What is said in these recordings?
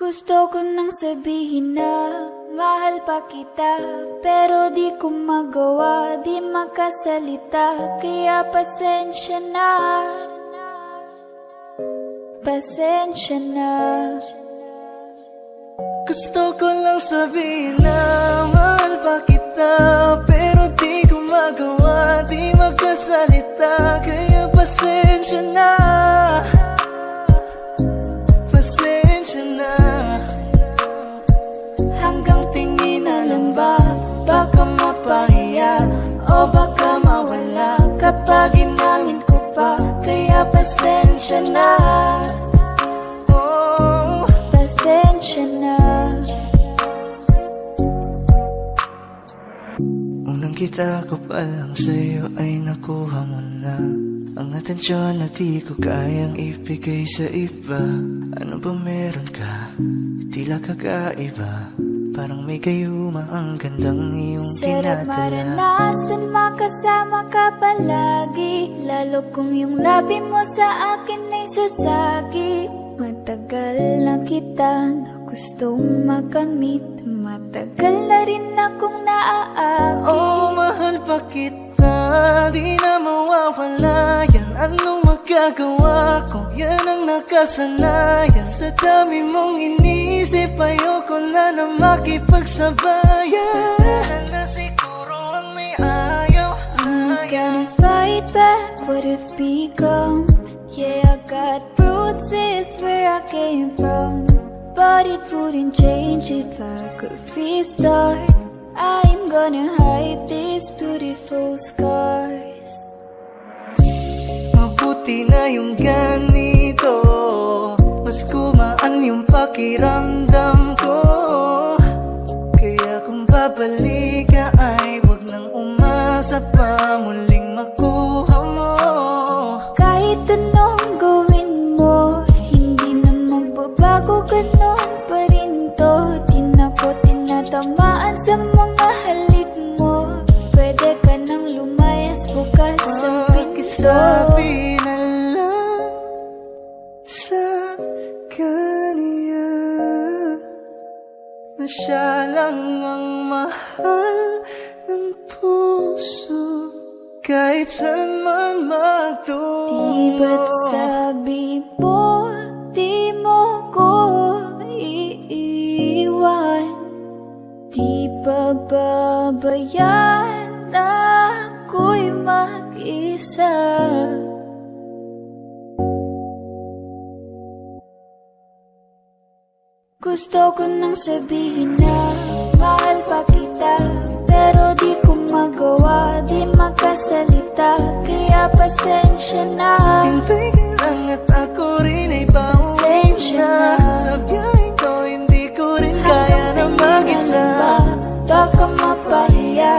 Gusto ko nang sabihin na mahal pa kita, pero di ko magawa, di makasalita. Kaya pasensya na, pasensya na. Gusto ko lang sabihin na mahal pa kita, pero di ko magawa, di makasalita. Kaya pasensya na, pasensya na. Hanggang tingin na lang ba, baka mapahiya o baka mawala kapag inamin ko pa. Kaya pasensya na, oh, Pasensya na. unang kita ko pa lang sa'yo ay nakuha mo na ang atensyon na di ko kayang ibigay sa iba. Ano ba meron ka? Tila kakaiba, parang may gayuma ang gandang iyong Sarap tinadala. maranasan makasama ka palagi, lalo kung yung labi mo sa akin ay sasagi. Matagal na kita na gustong makamit, matagal na rin akong naaakit. Oh, mahal pa kita, di na mawawala yan. Anong magagawa ko? Yan ang nakasanayan. Sa dami mong inisip, ayoko na na makipagsabayan. Na siguro ang may ayaw. I'm gonna fight back what if become. Yeah, I got bruises where I came from, but it wouldn't change if I could restart. I'm gonna hide these beautiful scars. Mabuti na yung ganito, mas gumaan yung pakiramdam ko. Kaya kung babalik ka ay wag nang umasa pa muling makuha mo. Kahit anong gawin mo, hindi na magbabago, ganon pa rin to. Di na ko tinatamaan sa mga halik mo. Pwede ka nang lumayas bukas ang pinto. Pakisabi na lang sa kanya na siya lang ang mahal ng puso, kahit saan man magtungo. Di ba't sabi mo, di mo ko iiwan? Di ba babayaan na ako'y mag-isa? Gusto ko nang sabihin na mahal pa kita, pero di ko magawa, di makasalita. Kaya pasensya na, Hintay ka lang at ako rin ay pauwi na. Sa biyaheng ko hindi ko rin kaya na mag-isa. baka mapahiya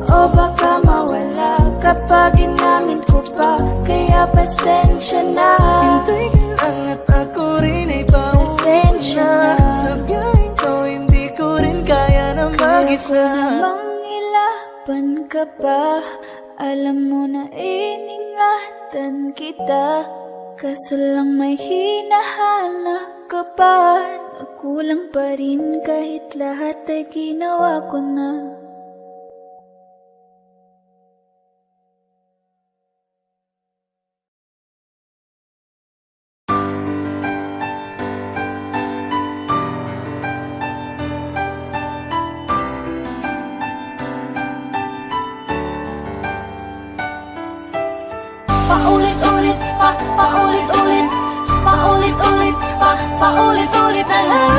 o baka mawala kapag inamin ko pa. Kaya pasensya na, Hintay ka lang at ako rin ay pauwi pasensya na. na. Sa biyaheng ko hindi ko rin kaya na mag-isa. Kaya ko namang ilaban ka pa, alam mo na iningatan kita. Kaso lang may hinahanap ka pa, nakulang pa rin kahit lahat ay ginawa ko na. Paulit-ulit pa, paulit-ulit, paulit-ulit pa, paulit-ulit na lang.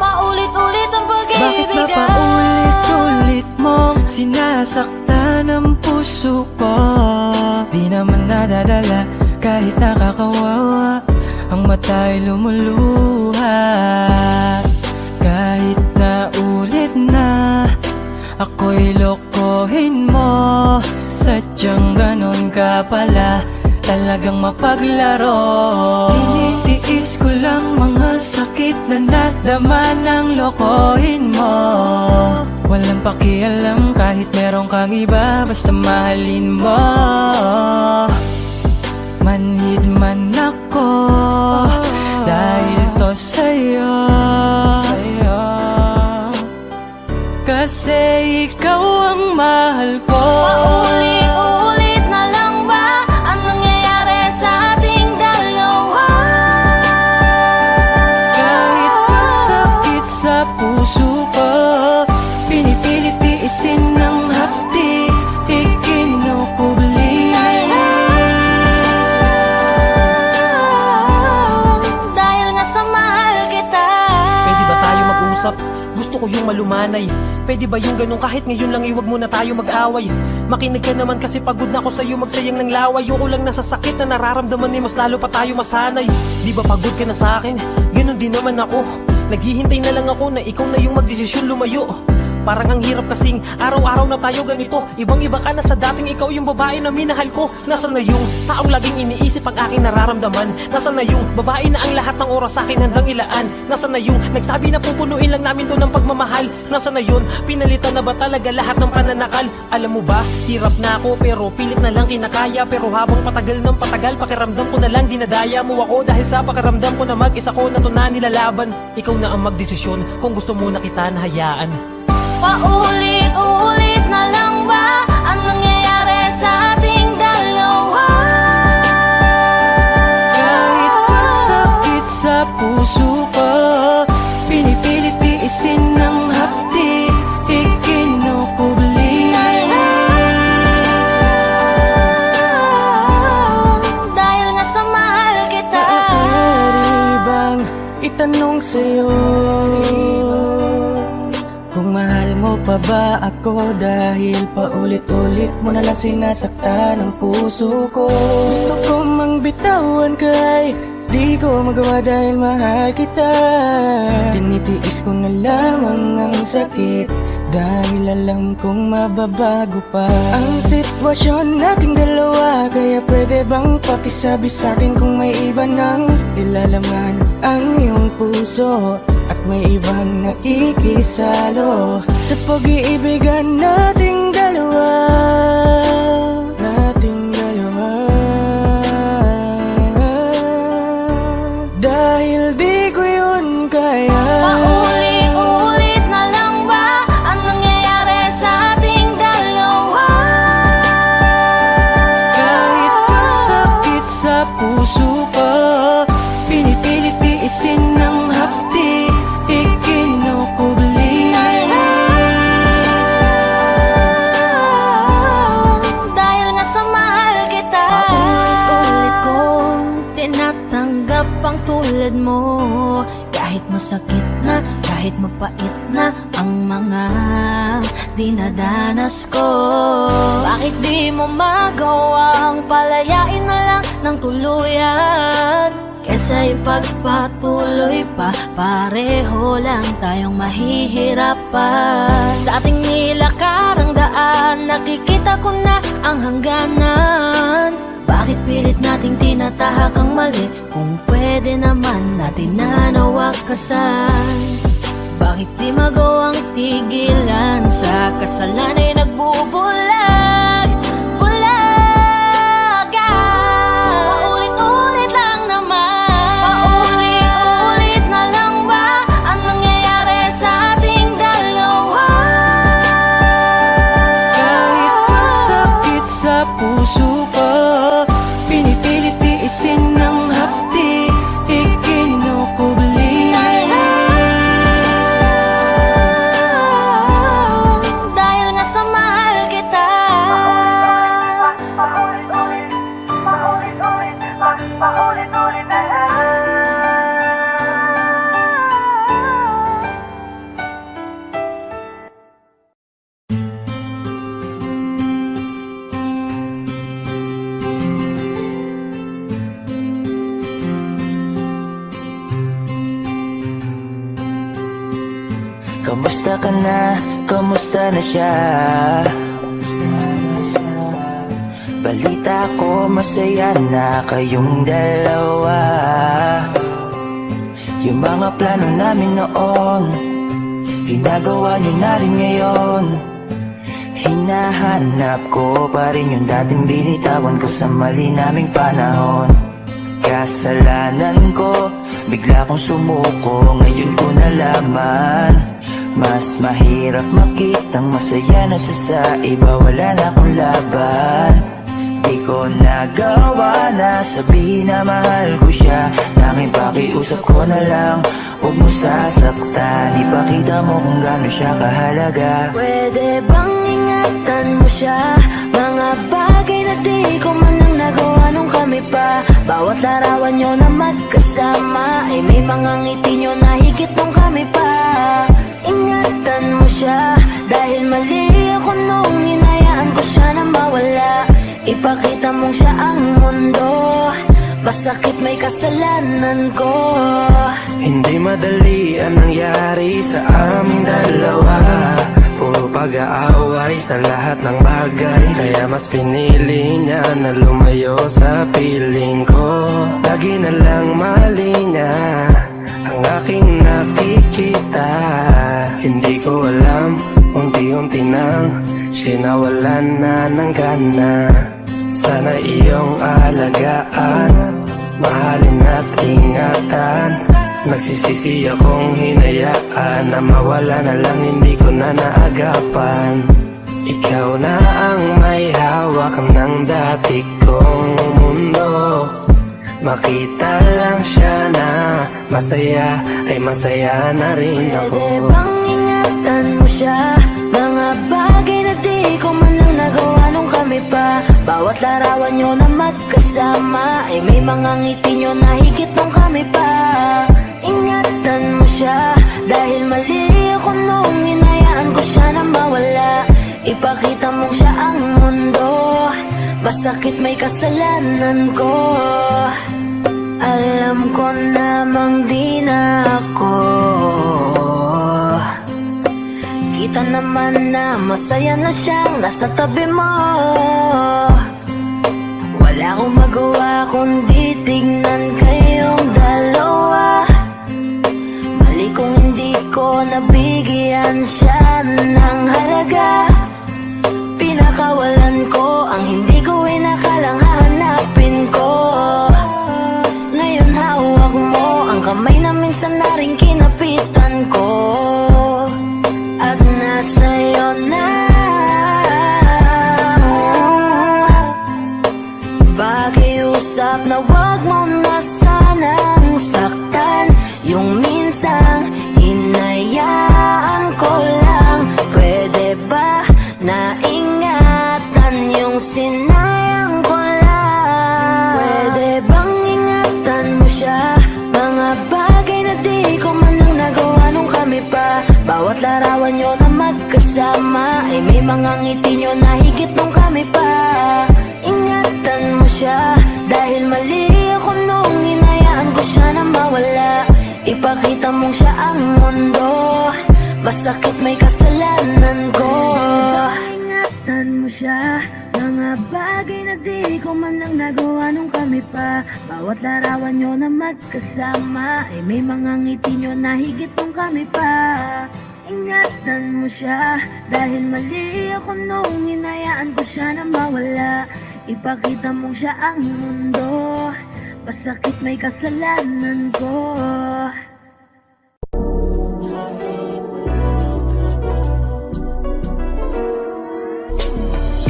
Paulit-ulit ang Bakit pag-ibig ba paulit-ulit mong sinasaktan ang puso ko? Di naman nadadala kahit nakakawawa, ang mata'y lumuluha. Kahit na ulit na ako'y lokohin mo, sadyang ganon ka pala, talagang mapaglaro. Tinitiis ko lang mga sakit na nadama ng lokohin mo. Walang pakialam kahit meron kang iba, basta mahalin mo. Manhid man ako, ayoko yung malumanay. Pwede ba yung ganun kahit ngayon lang iwag mo na tayo mag-away? Makinig ka naman kasi pagod na ako sa'yo magsayang ng laway. Ayoko lang nasa sakit na nararamdaman ni mas lalo pa tayo masanay. Di ba pagod ka na sa'kin? Ganun din naman ako. Naghihintay na lang ako na ikaw na yung magdesisyon lumayo. Parang ang hirap kasing araw-araw na tayo ganito. Ibang-iba ka na sa dating ikaw yung babae na minahal ko. Nasaan na yung taong laging iniisip ang aking nararamdaman? Nasaan na yung babae na ang lahat ng oras akin handang ilaan? Nasaan na yung nagsabi na pupunuin lang namin to ng pagmamahal? Nasaan na yun? Pinalitan na ba talaga lahat ng pananakal? Alam mo ba, hirap na ako pero pilit na lang kinakaya. Pero habang patagal ng patagal, pakiramdam ko na lang dinadaya mo ako. Dahil sa pakiramdam ko na mag-isa ko na to na nilalaban. Ikaw na ang magdesisyon kung gusto mo na kita nahayaan. Paulit-ulit na lang ba ang nangyayari sa ating dalawa? Kahit masakit sa puso ko, pinipilit tiisin ng hapdi, ikinukubli. Dahil nga sa mahal kita. Maaari bang itanong sa'yo kung mahal mo pa ba ako? Dahil paulit-ulit mo na lang sinasaktan ang puso ko. Gusto ko mang bitawan kay di ko magawa dahil mahal kita. Tinitiis ko na lamang ang sakit dahil alam kong mababago pa ang sitwasyon nating dalawa. Kaya pwede bang pakisabi sa'kin kung may iba nang ilalaman ang iyong puso at may ibang nakikisalo sa pag-iibigan nating dalawa. Dahil di ko yun kaya. Paulit-ulit na lang ba ang nangyayari sa ating dalawa? Kahit masakit sa puso ko, pinipilit tiisin ng hapdi, ikinukubli. Dahil nga sa mahal kita. Paulit-ulit kong tinatanggap ang tulad mo. Kahit masakit na, kahit mapait na ang mga dinadanas ko. Bakit di mo magawang palayain na lang ng tuluyan? Kesa ipagpatuloy pa, pareho lang tayong mahihirapan. Sa ating nilakarang daan, nakikita ko na ang hangganan. Bakit pilit nating tinatahak ang mali kung pwede naman natin na nawakasan? Bakit di magawang tigilan sa kasalan ay nagbubulag? Bulaga! Paulit-ulit lang naman. Paulit-ulit na lang ba ang nangyayari sa ating dalawa? Kahit masakit sa puso ko, pinipilit tiisin ng hapdi, ikinukubli. Dahil nga sa mahal kita. Paulit-ulit na lang. Kamusta ka na? Kamusta na siya? Balita ko masaya na kayong dalawa. Yung mga plano namin noon, ginagawa niyo na rin ngayon. Hinahanap ko pa rin yung dating binitawan ko sa mali naming panahon. Kasalanan ko, bigla kong sumuko, ngayon ko nalaman. Mas mahirap makitang masaya na siya sa iba, wala na akong laban. Di ko nagawa na sabihin na mahal ko siya. Tanging pakiusap ko na lang, huwag mo sasaktan. Ipakita mo kung gaano siya kahalaga. Pwede bang ingatan mo siya? Mga bagay na di ko man lang nagawa nung kami pa. Bawat larawan nyo na magkasama ay may mga ngiti nyo na higit nung kami pa. Ingatan mo siya, dahil mali ako nung hinayaan ko siya na mawala. Ipakita mong siya ang mundo, masakit may kasalanan ko. Hindi madali ang nangyari sa aming dalawa. Puro pag-aaway sa lahat ng bagay, kaya mas pinili niya na lumayo sa piling ko. Lagi na lang mali niya ang aking nakikita. Hindi ko alam, unti-unti nang sinawalan na ng gana. Sana iyong alagaan, mahalin at ingatan. Nagsisisi akong hinayaan na mawala na lang, hindi ko na naagapan. Ikaw na ang may hawak ng dati kong mundo. Makita lang siya na masaya, ay masaya na rin ako. Pwede bang ingatan mo siya? Mga bagay na di ko man lang nagawa nung kami pa. Bawat larawan nyo na magkasama, ay may mga ngiti nyo na higit nung kami pa. Ingatan mo siya, dahil mali ako nung hinayaan ko siya na mawala. Ipakita mong siya ang mundo, masakit may kasalanan ko. Alam ko namang di na ako. Kita naman na masaya na siyang nasa tabi mo. Wala akong magawa kundi tignan kayong dalawa. Mali kung hindi ko nabigyan siya ng halaga. Pinakawalan ko ang hindi ko inakalang hahanapin ko. Ngayon hawak mo ang kamay na minsan na rin kinapitan ko. At nasa'yo na. Pakiusap na wag mo na sanang saktan. Yung minsan hinayaan ko lang. Pwede ba na ingatan yung sinayang ko lang? Pwede bang ingatan mo siya? Mga bagay na di ko man lang nagawa nung kami pa. Bawat larawan nyo na magkasama, ay may mga ngiti nyo na higit nung kami pa. Ingatan mo siya, dahil mali ako nung hinayaan ko siya na mawala. Ipakita mong siya ang mundo, masakit may kasalanan ko. Ingatan mo siya, mga bagay na di ko man lang nagawa nung kami pa. Bawat larawan nyo na magkasama, ay may mga ngiti nyo na higit nung kami pa. Ingatan mo siya, dahil mali ako nung hinayaan ko siya na mawala. Ipakita mong siya ang mundo, masakit may kasalanan ko.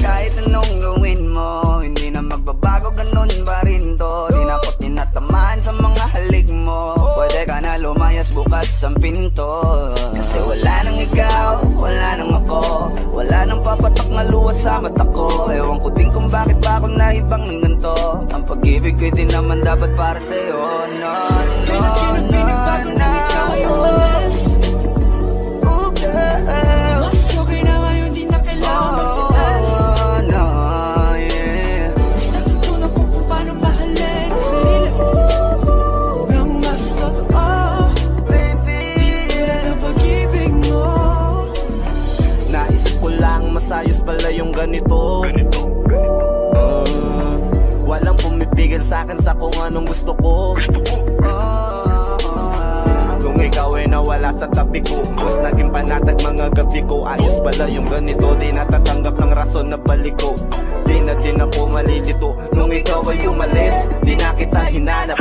Kahit anong gawin mo, hindi na magbabago, ganun pa rin to. Di na ako tinatamaan sa mga halik mo. Pwede ka na lumayas, bukas ang pinto. Kasi wala nang ikaw, wala nang ako. Wala nang papatak na luwas sa mata ko. Ewan ko din kung bakit ba ako naibang ng ganito. Ang pag-ibig ko din naman dapat para sa'yo. No, no, no, no. Oh, girl. Mas okay na ngayon, di na kailangan magtiis. No, yeah. Basta natutunan ko kung paano mahalin ang sarili nang mas totoo. Baby, Ang pag-ibig mo. Naisip ko lang, masayos pala yung ganito. Walang pumipigil sa'kin sa kung anong gusto ko. Kung ikaw ay nawala sa tabi ko, mas naging panatag mga gabi ko. Ayos pala yung ganito, di natatanggap ng rason na balik ko. Di na din ako malilito, nung ikaw ay umalis, di na kita hinanap.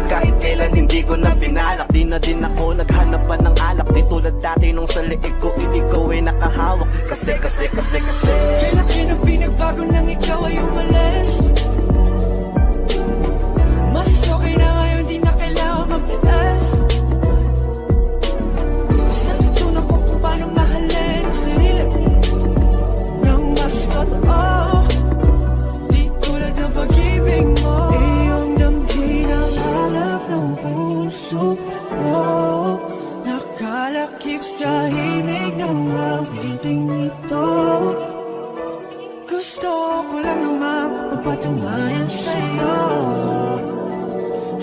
Kahit kailan hindi ko na pinalak, di na din ako naghanap pa ng alak. Di tulad dati nung sa liig ko, ikaw ay nakahawak. Kasi Kailan na pinagbago nang ikaw ay umalis. Mas okay na ngayon, di na kailangan magtiis. Basta natutunan ko kung paano mahalin ang sarili nang mas totoo. Di tulad ng pag-ibig mo. Iyong damhin ang hanap ng puso mo. Nakalakip sa mapatunayan sa'yo.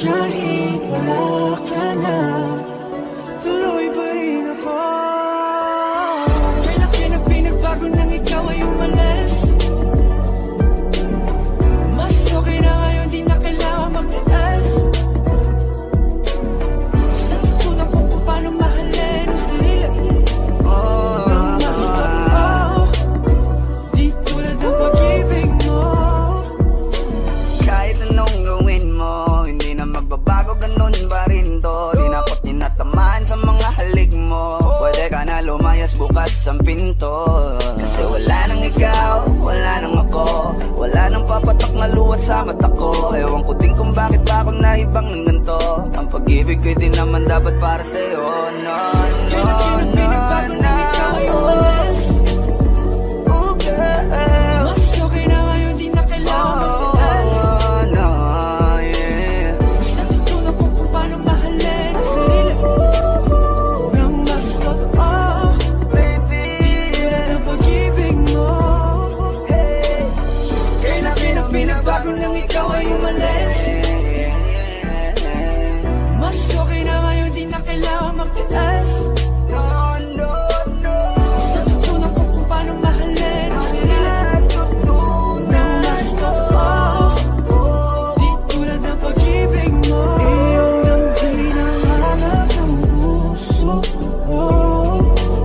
Kahit wala ka na, tuloy pa rin ako. Kailan na pinagbago nang ikaw ay umalis? Mas okay na ngayon, di na kailangan magtiis. Mas natutunan ko kung paano mahalin ang sarili. Nang mas totoo, di tulad ng pag-ibig mo. Kahit anong gawin mo, hindi na magbabago, ganun pa rin to. Di na kot tinatamaan sa mga halik mo. Pwede ka na lumayas, bukas ang pinto. Kasi wala nang ikaw, wala nang ako, wala nang papatak na luha sa mata ko. Ewan ko din kung bakit ba ako naibang ng ganito. Ang pag-ibig ko di naman dapat para sa'yo. No, no, Kailan pinagbago nang ikaw ay umalis? Oh, girl. Mas okay na ngayon, di na kailangan magtiis. Oh, no, yeah. Mas natutunan ko kung paano mahalin ang sarili. Nang mas totoo, Baby, tulad ng pag-ibig mo. Kailan pinagbago nang ikaw ay umalis? Mas okay na ngayon, di na kailangan magtiis. no, no, no. Mas natutunan ko kung paano mahalin ang sarili. Nang mas totoo, di tulad ng pag-ibig mo. Iyong ang hinahanap ng puso ko.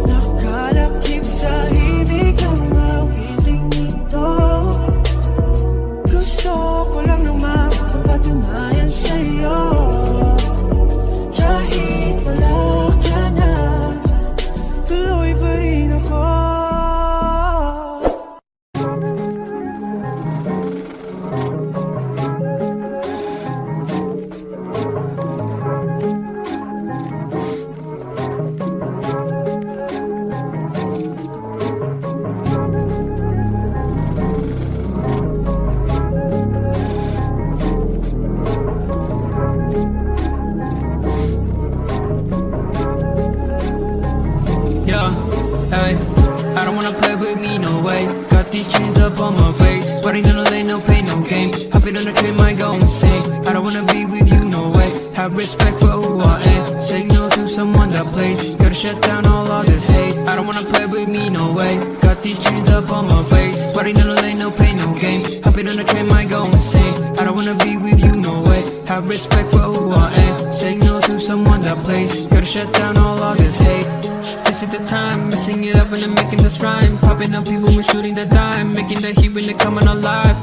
Nakalakip sa ibig ang mawiting ito. Gusto ko lang naman mapatunayan sa'yo. Kahit wala ka na, tuloy pa rin ako. Yeah, hey, I don't wanna play with me, no way. Got these chains up on my face, sweating on the lane, no pain, no game. Hopping on the train, might go insane. I don't wanna be with you, no way. Have respect for who I am. Say no to someone that plays. Gotta shut down all of this hate. I don't wanna play with me, no way. Got these chains up on my face, sweating on the lane, no pain, no game. Hopping on the train, might go insane. I don't wanna be with you, no way. Have respect for who I am. Say no to someone that plays. Gotta shut down all of this hate. This is the time, messing it up and I'm making this rhyme. Popping up people, we're shooting the dime. Making the heat when they're coming alive.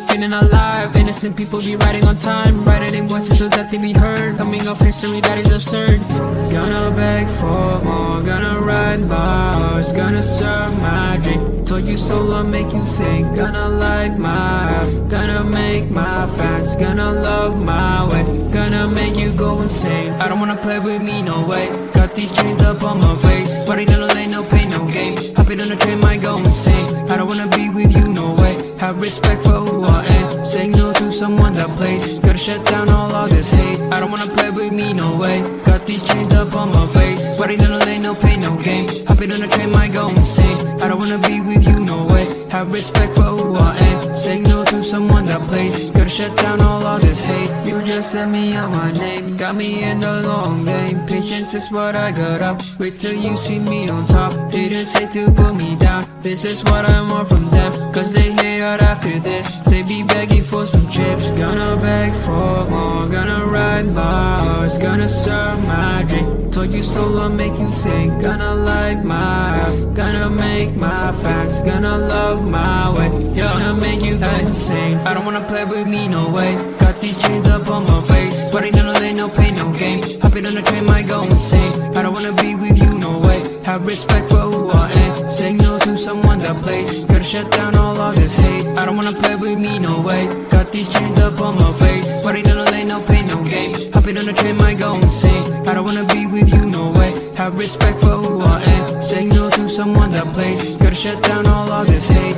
Feeling alive, innocent people be riding on time. Writing in voices so that they be heard. Coming off history that is absurd. Gonna beg for more, gonna ride bars. Gonna serve my drink. Told you so, I'll make you think. Gonna light my up, gonna make my fans. Gonna love my way, gonna make you go insane. I don't wanna play with me, no way. Got these chains up on my face, sweating on the lane, no pain, no game. Hopping on the train, might go insane. I don't wanna be with you, no way. Have respect for who I am. Saying no to someone that plays. Gotta shut down all of this hate. I don't wanna play with me, no way. Got these chains up on my face, sweating on the lane, no pain, no game. Hopping on the train, might go insane. I don't wanna be with you, no way. Have respect for who I am. Saying no to someone that plays. Gotta shut down all of this hate. You just set me on my name, got me in the long game. Patience is what I got up. Wait till you see me on top. Haters hate to put me down. This is what I want from them, cause they hate out after this. They be begging for some chips. Gonna beg for more, gonna ride bars. Gonna serve my drink. Told you so, I'll make you think. Gonna light my up, gonna make my facts. Gonna love my way, yeah. Gonna make you go insane. I don't wanna play with me, no way. Got these chains up on my face, sweating on the lane, no pain, no game. Hopping on the train, might go insane. I don't wanna be with you, no way. Have respect for who I am. Saying no to someone that plays. Gotta shut down all of this hate. I don't wanna play with me, no way. Got these chains up on my face, sweating on the lane, no pain, no game. Hopping on the train, might go insane. I don't wanna be with you, no way. Have respect for who I am. Saying no to someone that plays. Gotta shut down all of this hate.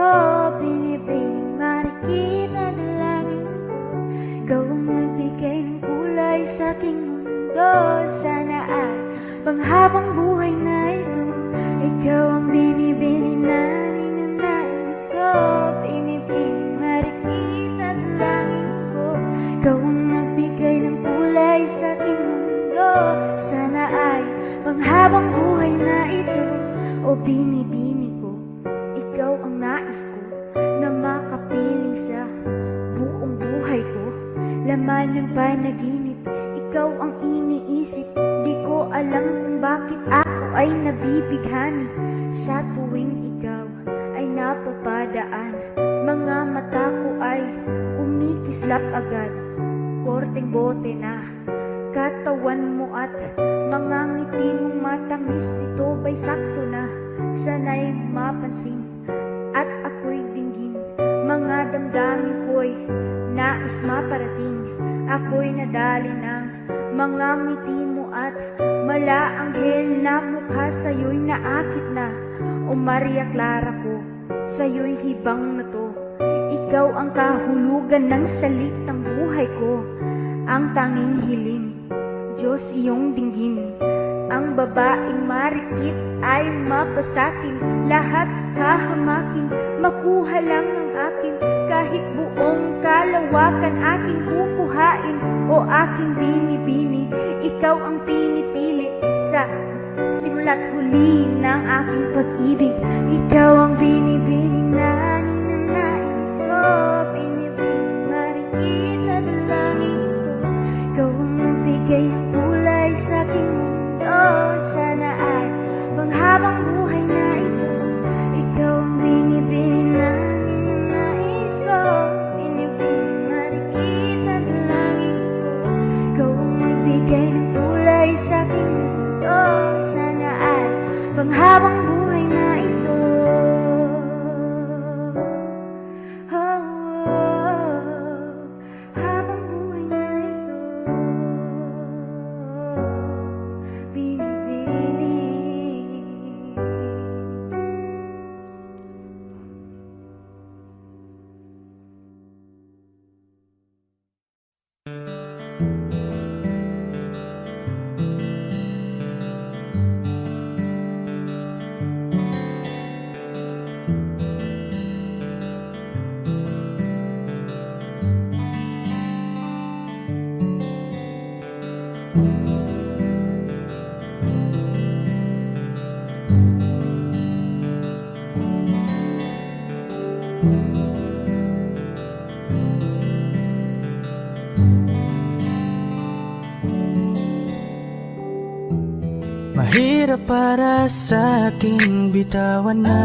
ko, binibining marikit na dalangin ko. Ikaw ang nagbigay ng kulay sa aking mundo. Sana ay panghabang buhay na ito. Ikaw ang binibining na ninanais ko, binibining marikit na dalangin ko. Ikaw ang nagbigay ng kulay sa aking mundo. Sana ay panghabang buhay na ito. O binibini ko, ikaw ang nais ko na makapiling sa buong buhay ko. Laman ng panaginip, ikaw ang iniisip. Di ko alam kung bakit ako ay nabibighani sa tuwing ikaw ay napapadaan. Mga mata ko ay umikislap agad. Korteng bote na katawan mo at mga ngiti mong matamis. Ito ba'y sakto na sana'y mapansin at ako'y dinggin. Mga damdamin ko'y nais maparating. Ako'y nadali ng mga ngiti mo at malaanghel na mukha. Sa'yo'y naakit na, o Maria Clara ko, sa'yo'y hibang na to. Ikaw ang kahulugan ng salitang buhay ko. Ang tanging hiling, Diyos iyong dinggin. Ang babaeng marikit ay mapasakin. Lahat kahamakin, makuha lang ang akin. Kahit buong kalawakan aking kukuhain. O aking binibini, ikaw ang pinipili sa simula't huli ng aking pag-ibig. Ikaw ang binibini na ninanais ko, binibining marikit na dalangin ko. Ikaw ang nagbigay ng kulay sa aking mundo. Sana ay panghabang buhay na ito. Ikaw ang binibining na ninanais ko, binibining marikit na dalangin ko. Ikaw ang nagbigay ng kulay sa aking mundo. Sana ay panghabang buhay na ito. Habang buhay na ito, binibini. Mahirap para sa aking bitawan na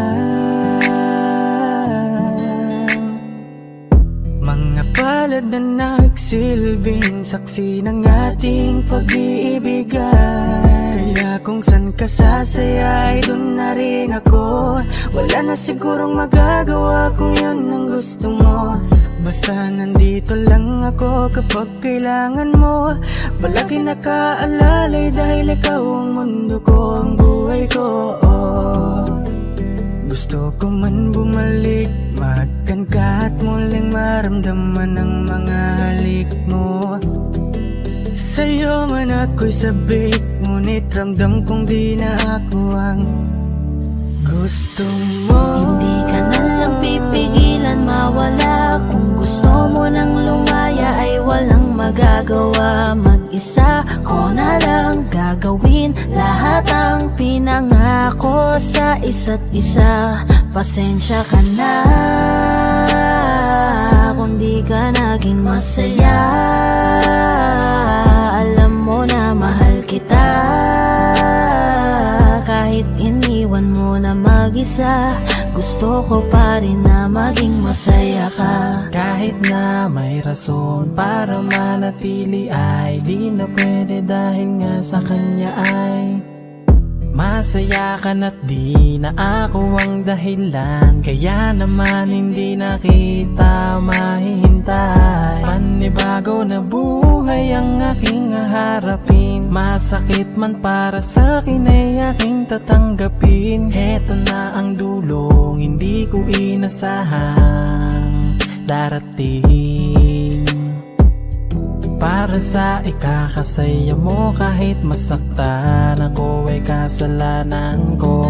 mga palad na nagsilbing saksi ng ating pag-iibigan. Kaya kung san ka sasaya ay dun na rin ako. Wala na sigurong magagawa kung yun ang gusto mo. Basta nandito lang ako kapag kailangan mo. Palagi nakaalalay dahil ikaw ang mundo ko, ang buhay ko. Gusto ko man bumalik, magkan ka at muling maramdaman ang mga halik mo. Sa'yo man ako'y sabik, ngunit ramdam kong di na ako ang gusto mo. Hindi ka na lang pipigilan mawala. Kung gusto mo nang lumaya ay walang magagawa. Mag-isa ko na lang gagawin lahat ang pinangako sa isa't isa. Pasensya ka na kung di ka naging masaya. Alam mo na mahal kita. Kahit iniwan mo na mag-isa, gusto ko pa rin na maging masaya ka. Kahit na may rason para manatili ay di na pwede dahil nga sa kanya ay Masaya ka na't di na ako ang dahilan, kaya naman hindi na kita mahihintay. Panibago na buhay ang aking haharapin, masakit man para sa'kin ay aking tatanggapin. Heto na ang dulong hindi ko inasahang darating. Para sa ikakasaya mo kahit masaktan ako ay kasalanan ko.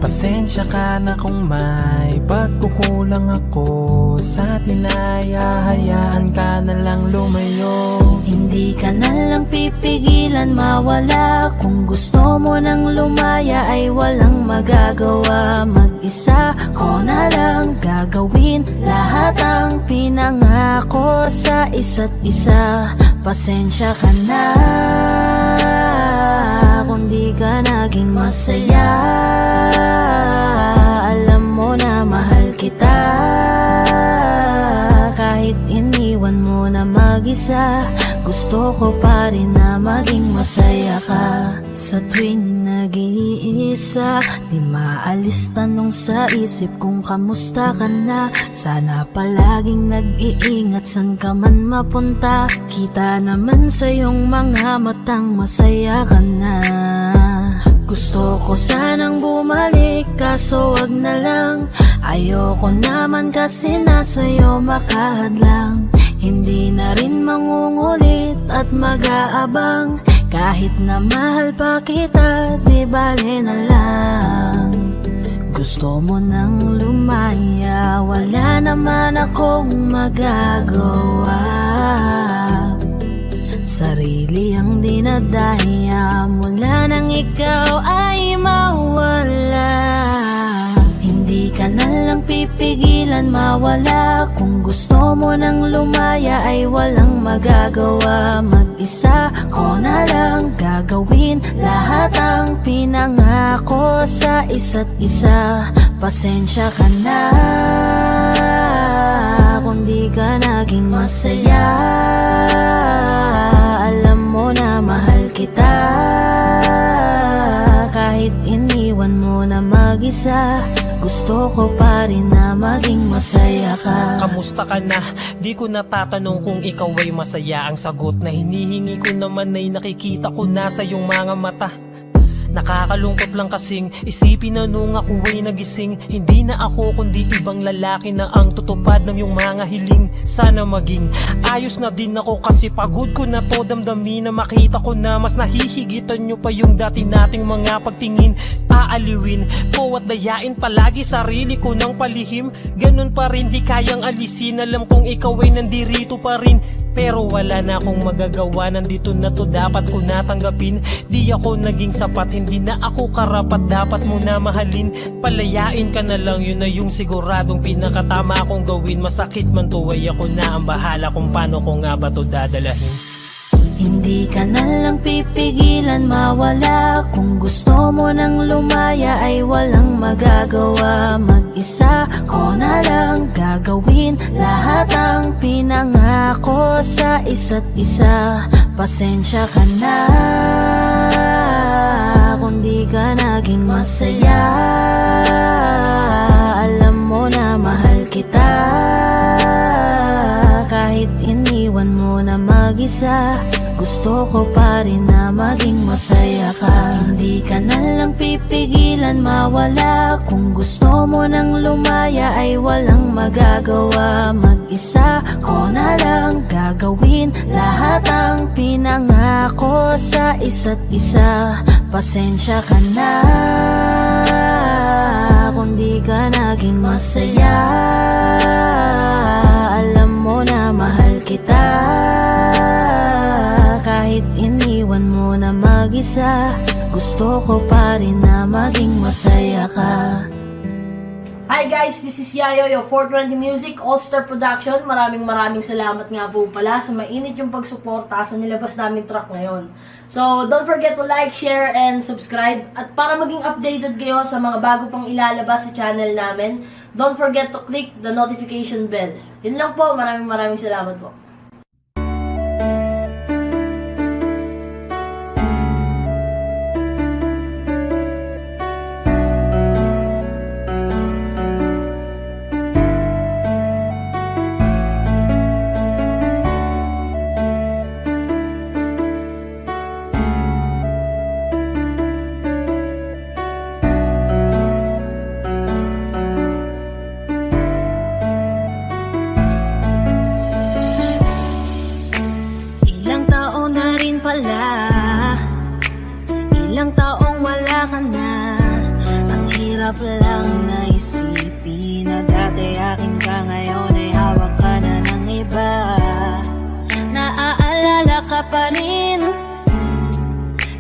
Pasensya ka na kung may pagkukulang ako sa atin ay hahayaan ka na lang lumayo. Hindi ka na lang pipigilan mawala, kung gusto mo nang lumaya ay walang magagawa. Mag-isa ko na lang gagawin lahat ang pinangako sa isa't isa. Pasensya ka na kung di ka naging masaya. Alam mo na mahal kita, kahit iniwan mo na mag-isa. Gusto ko pa rin na maging masaya ka. Sa tuwing nag-iisa, di maalis tanong sa isip kung kamusta ka na. Sana palaging nag-iingat san ka man mapunta. Kita naman sa iyong mga matang masaya ka na. Gusto ko sanang bumalik kaso wag na lang. Ayoko naman kasi nasa'yo makahadlang. Hindi na rin mangungulit at mag-aabang. Kahit na mahal pa kita, di bale na lang. Gusto mo nang lumaya, wala naman akong magagawa. Sarili ang dinadaya, mula nang ikaw ay mawala. Hindi ka na lang pipigilan mawala, kung gusto mo nang lumaya ay walang magagawa. Mag-isa ko na lang gagawin lahat ang pinangako sa isa't isa. Pasensya ka na kung di ka naging masaya. Alam mo na mahal kita, kahit iniwan mo na mag-isa. Gusto ko pa rin na maging masaya ka. Kamusta ka na? Di ko natatanong kung ikaw ay masaya. Ang sagot na hinihingi ko naman ay nakikita ko na sa iyong mga mata. Nakakalungkot lang kasing isipin na nung ako ay nagising, hindi na ako kundi ibang lalaki na ang tutupad ng iyong mga hiling. Sana maging ayos na din ako kasi pagod ko na to damdamin na makita ko na mas nahihigitan nyo pa yung dati nating mga pagtingin. Aaliwin ko at dayain palagi sarili ko ng palihim. Ganun pa rin di kayang alisin, alam kong ikaw ay nandirito pa rin. Pero wala na akong magagawa, nandito na to dapat ko natanggapin. Di ako naging sapat, hindi na ako karapat, dapat mo na mahalin. Palayain ka na lang, yun na yung siguradong pinakatama akong gawin. Masakit man to ay ako na ang bahala kung paano ko nga ba to dadalahin. Hindi ka na lang pipigilan mawala, kung gusto mo nang lumaya ay walang magagawa. Mag-isa ko na lang gagawin lahat ang pinangako sa isa't isa. Pasensya ka na kung di ka naging masaya. Alam mo na mahal kita, kahit iniwan mo na mag-isa. Gusto ko pa rin na maging masaya ka. Hindi ka na lang pipigilan mawala, kung gusto mo nang lumaya ay walang magagawa. Mag-isa ko na lang gagawin lahat ang pinangako sa isa't isa. Pasensya ka na kung di ka naging masaya. Alam mo na mahal kita, kahit iniwan mo na mag-isa. Gusto ko pa rin na maging masaya ka. Hi guys, this is Yayo, your 420 Music, All-Star Production. Maraming salamat nga po pala sa mainit yung pagsuporta sa nilabas namin track ngayon. So, don't forget to like, share, and subscribe. At para maging updated kayo sa mga bago pang ilalabas sa channel namin, don't forget to click the notification bell. Yun lang po, maraming salamat po. na isipin na dati akin ka, ngayon ay hawak ka na ng iba. Naaalala ka pa rin,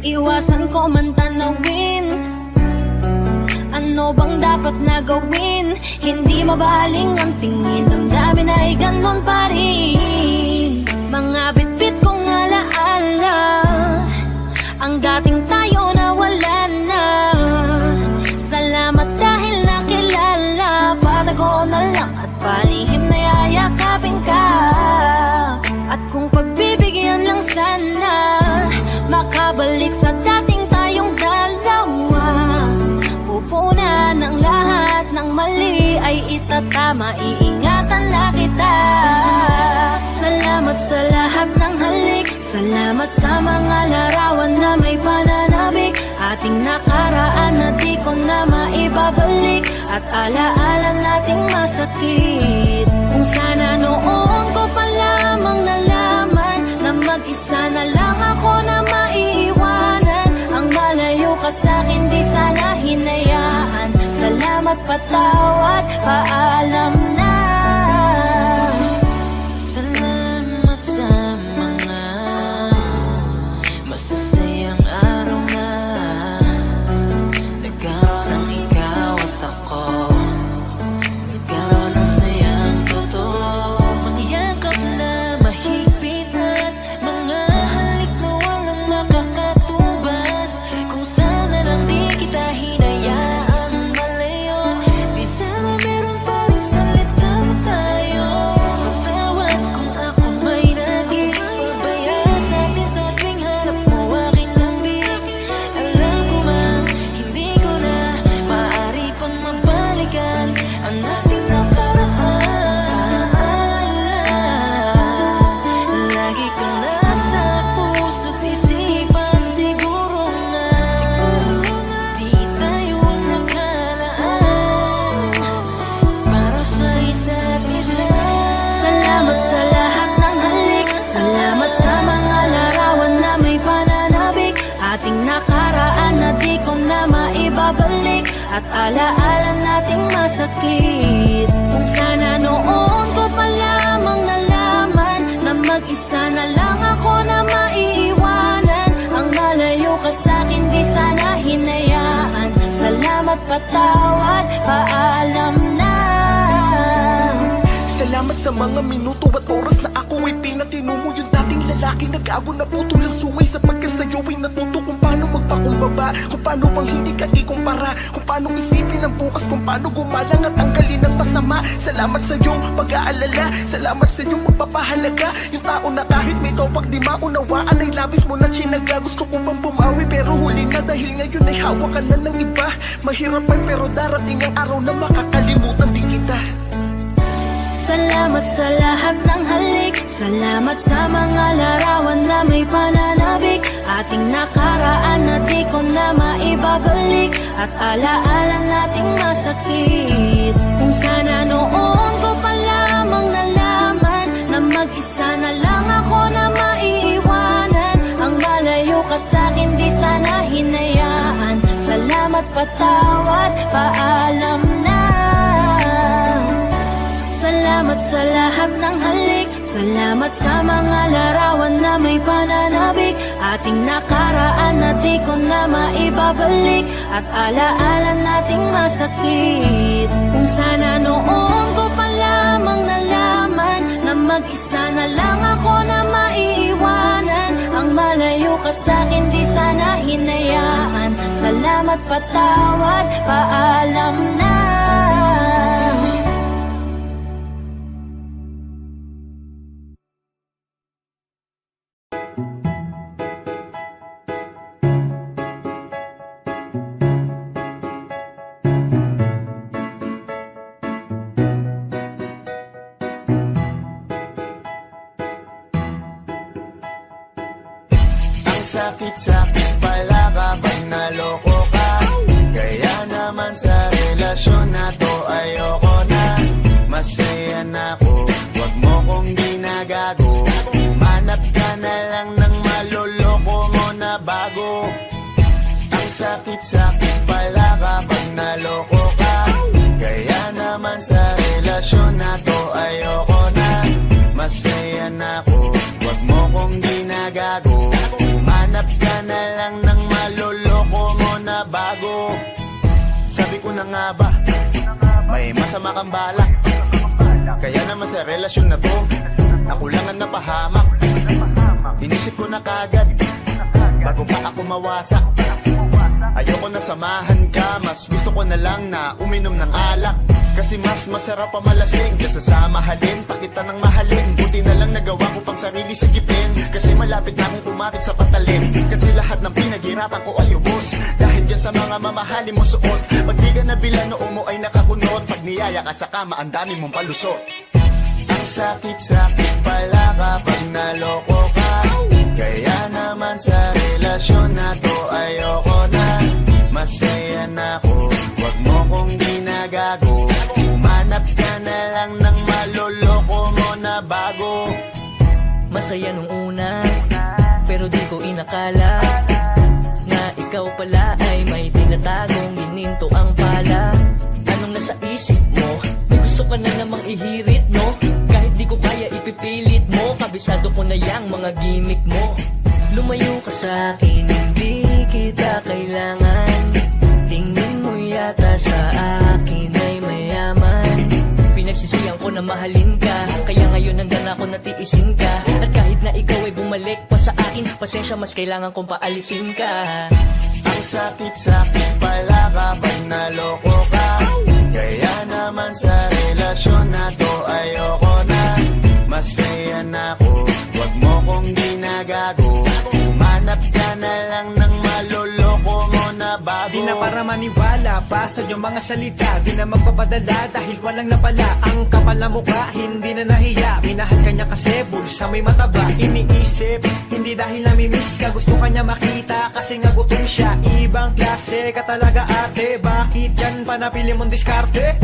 iwasan ko man tanawin. Ano bang dapat na gawin? Hindi mabaling ang tingin, damdamin ay ganon pa rin. Mga bitbit kong alaala, ang dating tayo na wala na. Salamat dahil nakilala, patago na lang at palihim na yayakapin ka. At kung pagbibigyan lang sana, makabalik sa dating tayong dalawa. Pupunan ng lahat ng mali ay itatama, iingatan na kita. Salamat sa lahat ng halik, salamat sa mga larawan na may pananabik. Ating nakaraan na di ko na maibabalik, at alaala nating masakit. Kung sana noon ko pa lamang nalaman na mag-isa na lang ako na maiiwanan. Ang malayo ka sa'kin di sana hinayaan. Salamat, patawad, paalam na. Salamat sa mga masasayang araw na nagkaroon ng ikaw at ako. Nagkaroon ng sayang totoo, mga yakap na mahigpit at mga halik na walang makakatubas. Kung sana lang di kita hinayaan malayo, di sana meron pa rin salita mo tayo. Patawad kung ako may naging pabaya sa atin sa tuwing harap mo aking lambing. Alam ko mang hindi ko na maaari pang mabalikan ang ating nakaraan. Lagi kang nasa puso't isipan, siguro nga di tayo nakalaan para sa isa't isa. Salamat sa lahat ng halik, salamat sa mga larawan na may pananabik. Ating nakaraan na di ko na maibabalik, at alaala nating masakit. Kung sana noon ko pa lamang nalaman na mag-isa na lang ako na maiiwanan. Ang malayo ka sa'kin di sana hinayaan. Salamat, patawad, paalam na. Salamat sa mga minuto at oras na ako ay pinatino mo. Yung dating lalaki nag-abo na putol ang suway, sapagkat sa'yo ay natuto kung paano magpakumbaba, kung paano bang hindi ka ikumpara, kung paano isipin ang bukas, kung paano gumalang at tanggalin ang masama. Salamat sa iyong pag-aalala, salamat sa iyong pagpapahalaga. Yung tao na kahit may topak di maunawaan ay labis mo na chinaga. Gusto ko pang bumawi pero huli na, dahil ngayon ay hawakan na ng iba. Mahirap man pero darating ang araw na makakalimutan din kita. Salamat sa lahat ng halik, salamat sa mga larawan na may pananabik. Ating nakaraan na di ko na maibabalik, at alaala nating masakit. Kung sana noon ko pa lamang nalaman na mag-isa na lang ako na maiiwanan. Ang malayo ka sa'kin di sana hinayaan. Salamat, patawad, paalam na. Salamat sa lahat ng halik, salamat sa mga larawan na may pananabik. Ating nakaraan na di ko na maibabalik, at alaala nating masakit. Kung sana noon ko pa lamang nalaman na mag-isa na lang ako na maiiwanan. Ang malayo ka sa'kin di sana hinayaan. Salamat, patawad, paalam na. Sakit-sakit pala kapag naloko ka. Kaya naman sa relasyon na to ayoko na. Masaya na ako, wag mo kong ginagago. Humanap ka na lang ng maloloko mo na bago. Ang sakit-sakit pala kapag naloko ka. masama kang balak. Kaya naman sa relasyon na to, ako lang ang napahamak. Inisip ko na kagad, bago pa ako mawasak. Ayoko na samahan ka, mas gusto ko na lang na uminom ng alak. Kasi mas masarap pa malasing kaysa sa mahalin, pakita ng mahalin. Buti na lang nagawa ko pang sarili sigipin, kasi malapit na akong kumapit sa patalim. Kasi lahat ng pinaghirapan ko ay ubos, dahil dyan sa mga mamahalin mo suot. Pag di ka nabilan, noo mo ay nakakunot. Pag niyaya ka sa kama, ang dami mong palusot. Ang sakit-sakit pala kapag naloko ka. Kaya naman sa relasyon na to ayoko na. Masaya na ako, wag mo kong ginagago. Umanap ka na lang ng maloloko mo na bago. Masaya nung una, pero di ko inakala na ikaw pala ay may tinatagong gininto ang pala. Anong nasa isip mo? May gusto ka na namang ihirit, no? Kahit di ko kaya ipipilit mo, kabisado ko na yang mga gimmick mo. Lumayo ka sa'kin, hindi kita kailangan. Tingin mo yata sa akin ay mayaman. Pinagsisiyang ko na mahalin ka, kaya ngayon hanggang ako natiisin ka. At kahit na ikaw ay bumalik pa sa akin, pasensya, mas kailangan kong paalisin ka. Ang sakit-sakit pala kapag naloko ka. Kaya naman sa relasyon na to ayoko na. Masaya na ako, wag mo kong ginagago. Umanap ka na lang ng maloloko mo na bago. Di na para maniwala pa sa iyong mga salita. Di na magpapadala dahil walang napala. Ang kapal na mukha, hindi na nahiya. Minahal ka niya kasi bulsa may mataba. Iniisip, hindi dahil namimiss ka. Gusto ka niya makita kasi nga gutom siya. Ibang klase ka talaga ate. Bakit yan pa napili mong diskarte?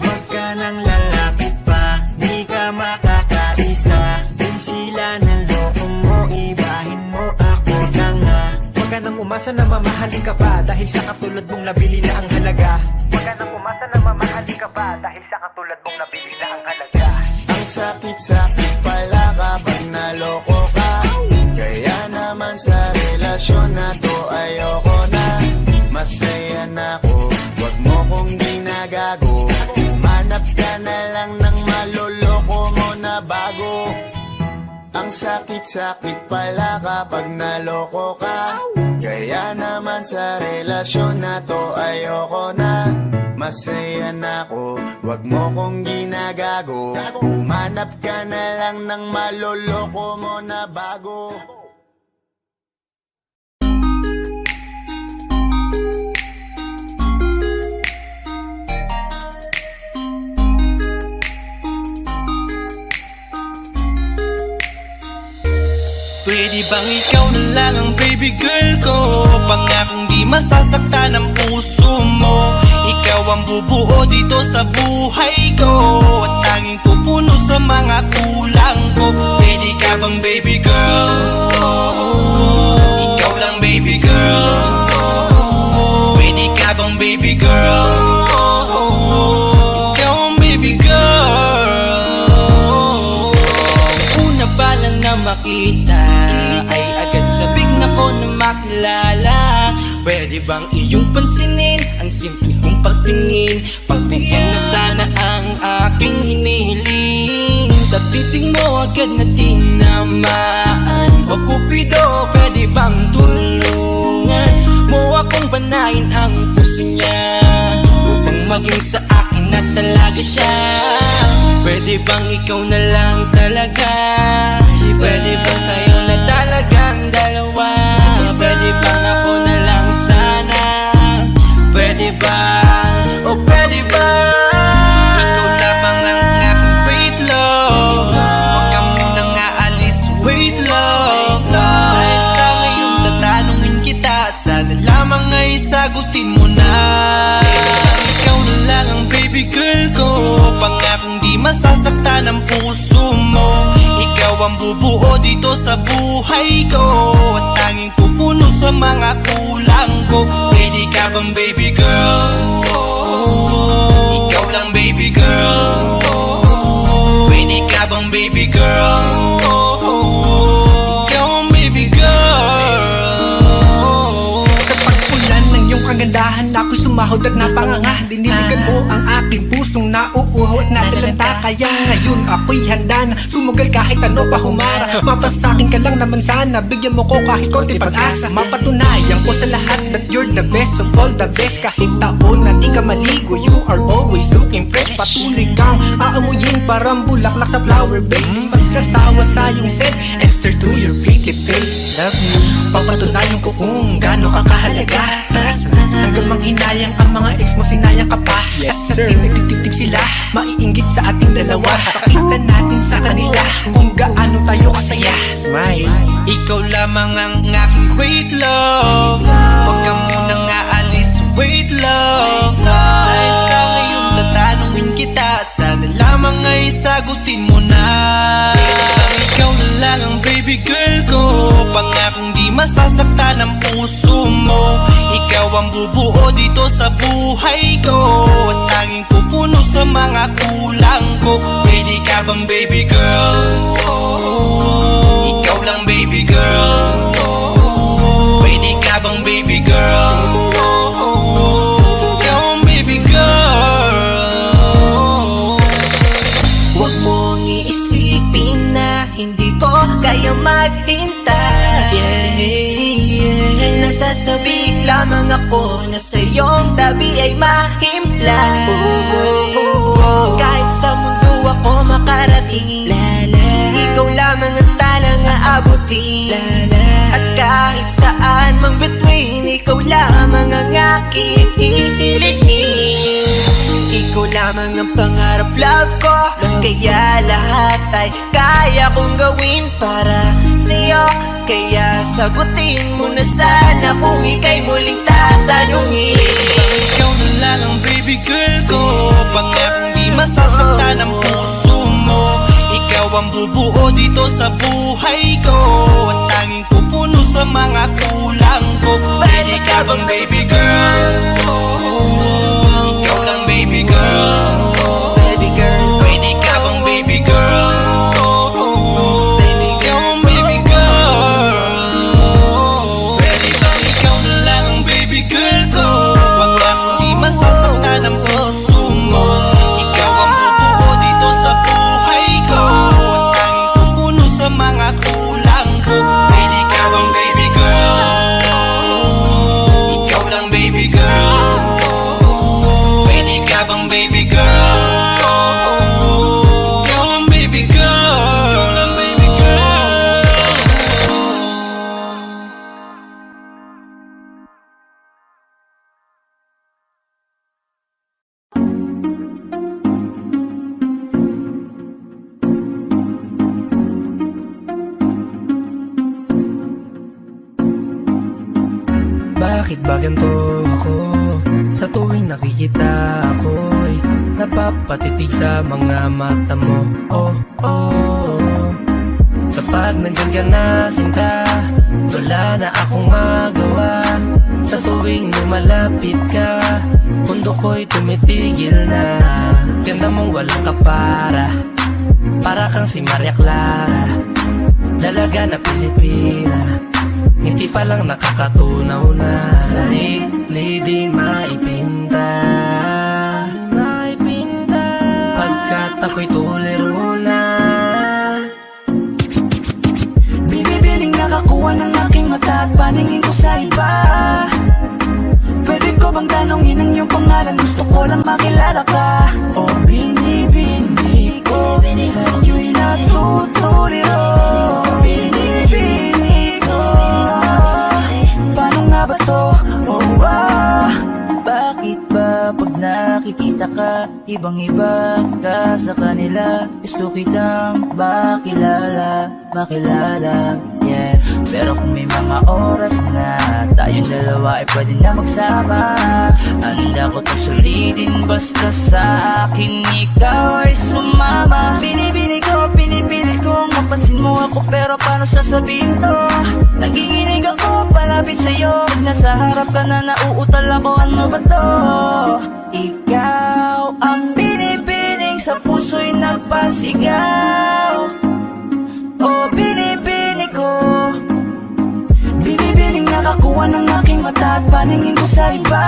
Wag ka nang lalapit pa, di ka makakaisa. Din sila ng loko mo, ibahin mo ako na nga. Wag ka nang umasa na mamahalin ka pa, dahil sa katulad mong nabili na ang halaga. Wag ka nang umasa na mamahalin ka pa, dahil sa katulad mong nabili na ang halaga. Ang sakit-sakit pala kapag naloko ka. Kaya naman sa relasyon na to ayoko na. Masaya na ako, wag mo kong ginagago. Umanap ka na lang ng maloloko mo na bago. Ang sakit-sakit pala kapag naloko ka. Kaya naman sa relasyon na to ayoko na. Masaya na ako, wag mo kong ginagago. Umanap ka na lang ng maloloko mo na bago. Pwede bang ikaw na lang ang baby girl ko? Pangakong di masasaktan ang puso mo. Ikaw ang bubuo dito sa buhay ko, at tanging pupuno sa mga kulang ko. Pwede ka bang baby girl? Ikaw lang baby girl. Pwede ka bang baby girl? Ikaw ang baby girl. Una pa lang na makita ay agad sabik na ko na makilala. Pwede bang iyong pansinin ang simple kong pagtingin? Pagbigyan na sana ang aking hinihiling. Sa titing mo agad na tinamaan. O Cupido, pwede bang tulungan mo akong banayin ang puso niya, upang maging sa akin na talaga siya? Pwede bang ikaw na lang talaga? Pwede bang tayo na talagang dalawa? Pwede bang ako na lang sana? Pwede ba? O pwede ba? Ikaw lamang ang aking wait love. Huwag ka munang aalis, wait love. Dahil sa ngayon tatanungin kita, at sana lamang ay sagutin mo na. Ikaw na lang ang baby girl ko, pangakong di masasaktan ang puso mo. Ikaw ang bubuo dito sa buhay ko, at tanging pupuno sa mga kulang ko. Pwede ka bang baby girl? Ikaw lang baby girl. Pwede ka bang baby girl? Ikaw ang baby girl. Sa pagpulan ng iyong kagandahan, ako'y sumahod at napanganga. Diniligan mo ang aking pusong mauuhaw at natalanta. Kaya ngayon ako'y handa na sumugal kahit ano pa humara. Mapasakin ka lang naman sana, bigyan mo ko kahit konti pag-asa. Mapatunayan ko sa lahat that you're the best of all the best. Kahit taon na di ka maligo, you are always looking fresh. Patuloy kang aamuyin parang bulaklak sa flower base. Di magsasawa sa iyong scent, Esther to your pretty face. Love you, papatunayan ko kung gaano ka kahalaga. Trust me, hanggang manghinayang ang mga ex mo, sinayang ka pa. Yes sir, nagtitig sila, maiinggit sa ating dalawa. Pakita natin sa kanila kung gaano tayo kasaya. Smile, Ikaw lamang ang aking great love. Huwag ka munang aalis, wait love. Dahil sa ngayon tatanungin kita at sana lamang ay sagutin mo na. Ikaw na lang ang baby girl ko, pangakong di masasaktan ang puso mo. Ikaw ang bubuo dito sa buhay ko at tanging pupuno sa mga kulang ko. Ready ka bang baby girl? Ikaw lang baby girl. Ready ka bang baby girl? Ikaw ang baby girl. Huwag mong iisipin na hindi ko kaya maghintay. Nasasabi lamang ako na sa iyong tabi ay mahimpla. Kahit sa mundo ako makarating, ikaw lamang ang talang aabutin. At kahit saan mang between, ikaw lamang ang aking hihilihin. Ikaw lamang ang pangarap love ko, kaya lahat ay kaya kong gawin para sa'yo. Kaya sagutin mo na sana kung ika'y muling tatanungin. Ikaw na lang ang baby girl ko, pangakong di masasaktan ang puso mo. Ikaw ang bubuo dito sa buhay ko at tanging pupuno sa mga kulang ko. Ready ka bang baby girl? Ikaw lang baby girl. Baby girl, Ready ka bang baby girl? Ikaw ang baby girl. Ready bang ikaw na lang ang baby girl ko, pangakong di masasaktan ang puso mo. Ikaw ang bubuo dito sa buhay ko at tanging pupuno sa mga kulang ko. Ready ka bang baby girl? Ikaw lang baby girl. Ready ka bang baby girl? Ikaw ang baby girl. Baby girl. bakit ba ganito ako? Sa tuwing nakikita ako'y napapatitig sa mga mata mo. Oh, oh. Kapag nandyan ka na sinta, wala na akong magawa. Sa tuwing lumalapit ka, mundo ko'y tumitigil na. Ganda mong walang kapara, para kang si Maria Clara, dalaga na Pilipina. Hindi pa lang nakakatunaw na sarili di maipinta. Pagkat ako'y tuliro na. Binibiling nakakuha ng aking mata at paningin ko sa iba. Pwede ko bang tanongin ang iyong pangalan? Gusto ko lang makilala ka. O binibini ko, sa iyo'y natutuliro. Binibini ko, paano nga ba to? Oh, bakit ba pag nakikita ka, ibang-iba ka sa kanila? Gusto kitang makilala, yeah. Pero kung may mga oras na tayong dalawa ay pwede na magsama, handa ko itong sulitin basta sa akin ikaw ay sumama. Binibinig ko, pinipilit kong mapansin mo ako, pero paano sasabihin to? Nagiginig ako palapit sa'yo, pag nasa harap ka na nauutal ako, ano ba to? Ikaw ang binibining sa puso'y nagpasigaw. Oh, binibining ko, binibining nakakuha ng aking mata at paningin ko sa iba.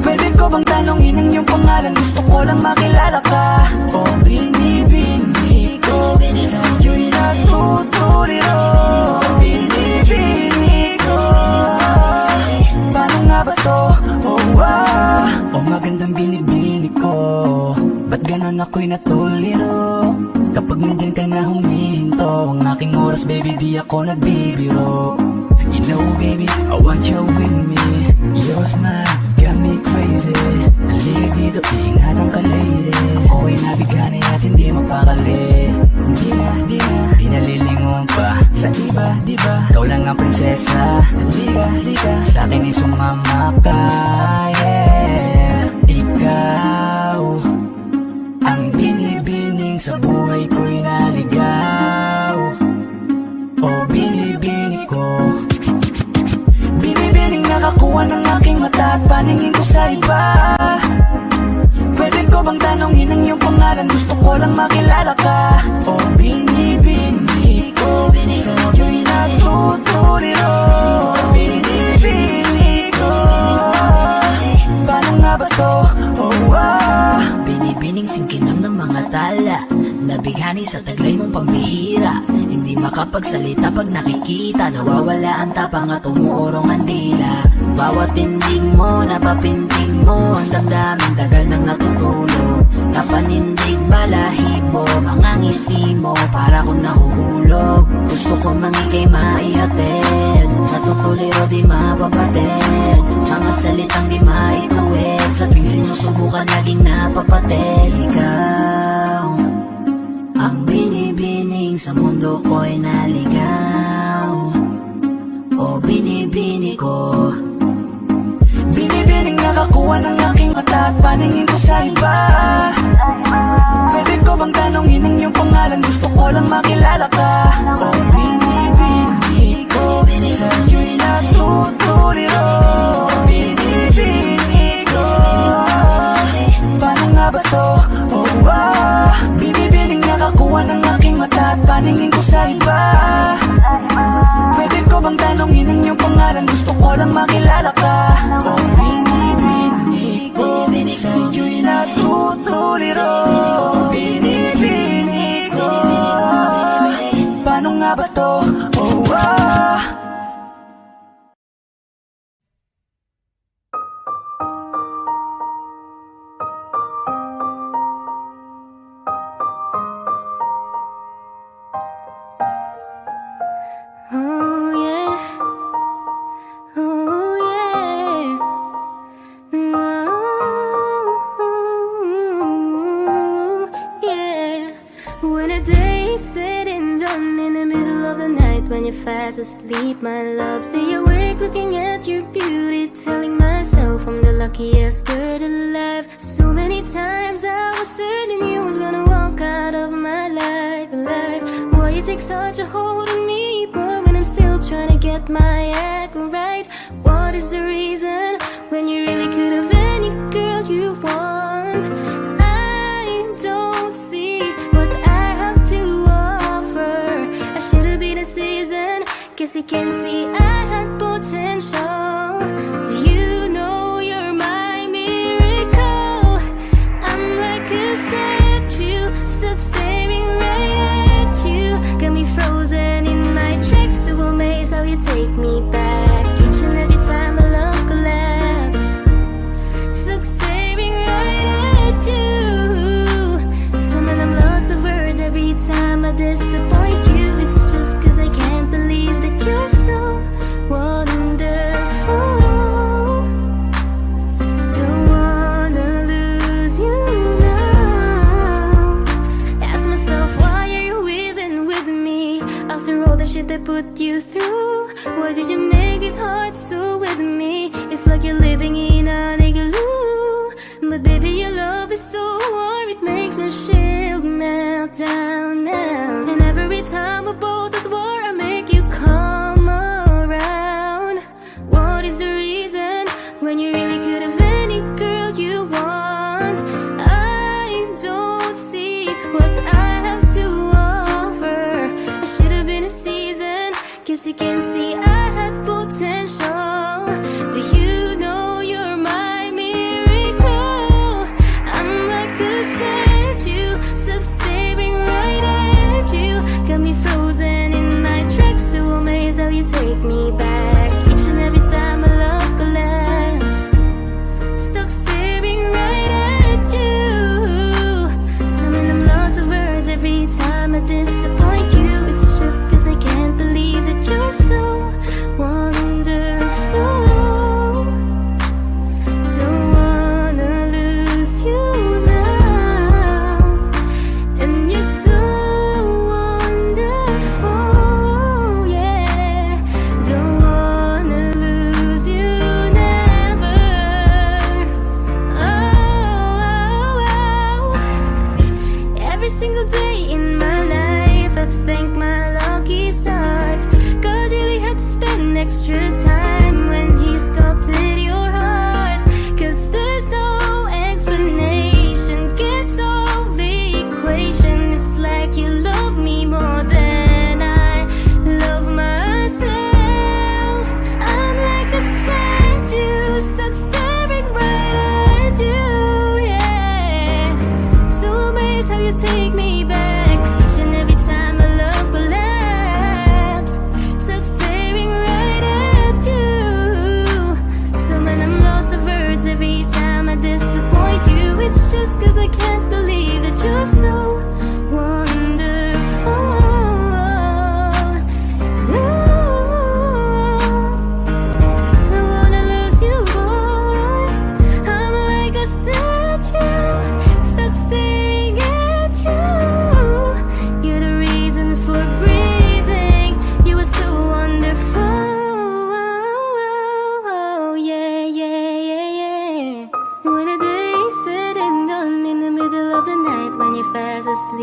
Pwede ko bang tanong tanongin ang iyong pangalan, gusto ko lang makilala ka. Oh, binibini ko, sa'yo'y natutuliro. Binibini ko, paano nga ba to? Oh, magandang binibini ko, ba't ganon ako'y natuliro? Kapag nandyan ka na humihinto, ang aking oras baby di ako nagbibiro. You know baby, I want you with me. Your smile got me crazy. Halika dito, ingat ang kalay. Ako'y nabigani at hindi mapakali. Di na lilingon pa sa iba, diba? Ikaw lang ang prinsesa. Halika, sa akin ay sumama ka, yeah. Ikaw ang binibining sa buhay ko'y naligaw. Oh, binibini ko, binibining nakakuha ng aking mata at paningin ko sa iba. Pwede ko bang tanongin ang iyong pangalan, gusto ko lang makilala ka. Oh, binibini ko, sa'yo'y natutuliro. Binibini ko, paano nga ba to? Binibining singkinang ng mga tala, nabighani sa taglay mong pambihira. Hindi makapagsalita pag nakikita, nawawala ang tapang at umuurong ang dila. Bawat tindig mo, napapintig mo, ang damdamin tagal nang natutulog. Napanindig balahibo, mga ngiti mo, para kong nahuhulog. Gusto ko mangikay maihatid, natutuliro di mapapatid. Mga salitang di maituwid, sa tuwing sinusubukan naging napapatid. Ikaw ang binibining sa mundo ko'y naligaw. O binibini ko, binibining nakakuha ng aking mata at paningin ko sa iba. Pwede ko bang tanongin ang iyong pangalan, gusto ko lang makilala ka. O binibini ko, sa'yo'y natutuliro. Binibini ko, paano nga ba to? Binibining nakakuha ng aking mata at paningin ko sa iba. Pwede ko bang tanongin ang iyong pangalan, gusto ko lang makilala ka. Oh, binibini ko, sa'yo'y natutuliro. Binibini ko, paano nga ba to? Oh yeah, oh yeah, oh yeah. When a day is said and done, in the middle of the night when you're fast asleep, my love, stay awake looking at your beauty, telling myself I'm the luckiest girl alive. So many times I was certain you was gonna walk out of my life. Why you take such a hold on me, boy, when I'm still trying to get my act right? What is the reason when you really could have any girl you want? I don't see what I have to offer. I should have been a season, guess you can see I had potential. Do you know you're my miracle? I'm like a statue, stuck staring right at you. Got me frozen in my tracks, so amazed how you take me back. Each and every time my love collapse, stuck staring right at you. Summon them lots of words every time I disappoint you. It's just cause I can't believe that you're so wonderful. Don't wanna lose you now. Ask myself, why are you even with me? After all the shit I put you through, why did you make it hard so with me? It's like you're living in an igloo. But baby, your love is so warm, it makes me shield melt down now. And every time we're both at war, I make you come around. What is the reason when you really could have any girl you want? I don't see what I have to offer. I should have been a season, guess you can see I had potential. Do you know you're my miracle?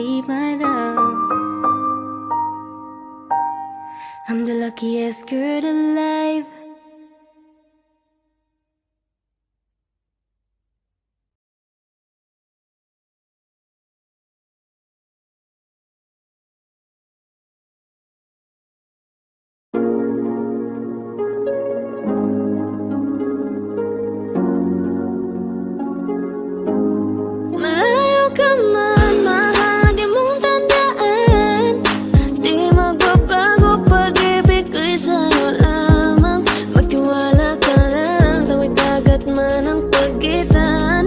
believe my love. I'm the luckiest girl alive. Malayo ka man, mahal, lagi mong tandaan. Di magbabago pag-ibig ko'y sa'yo lamang. Magtiwala ka lang, tawid dagat man ang pagitan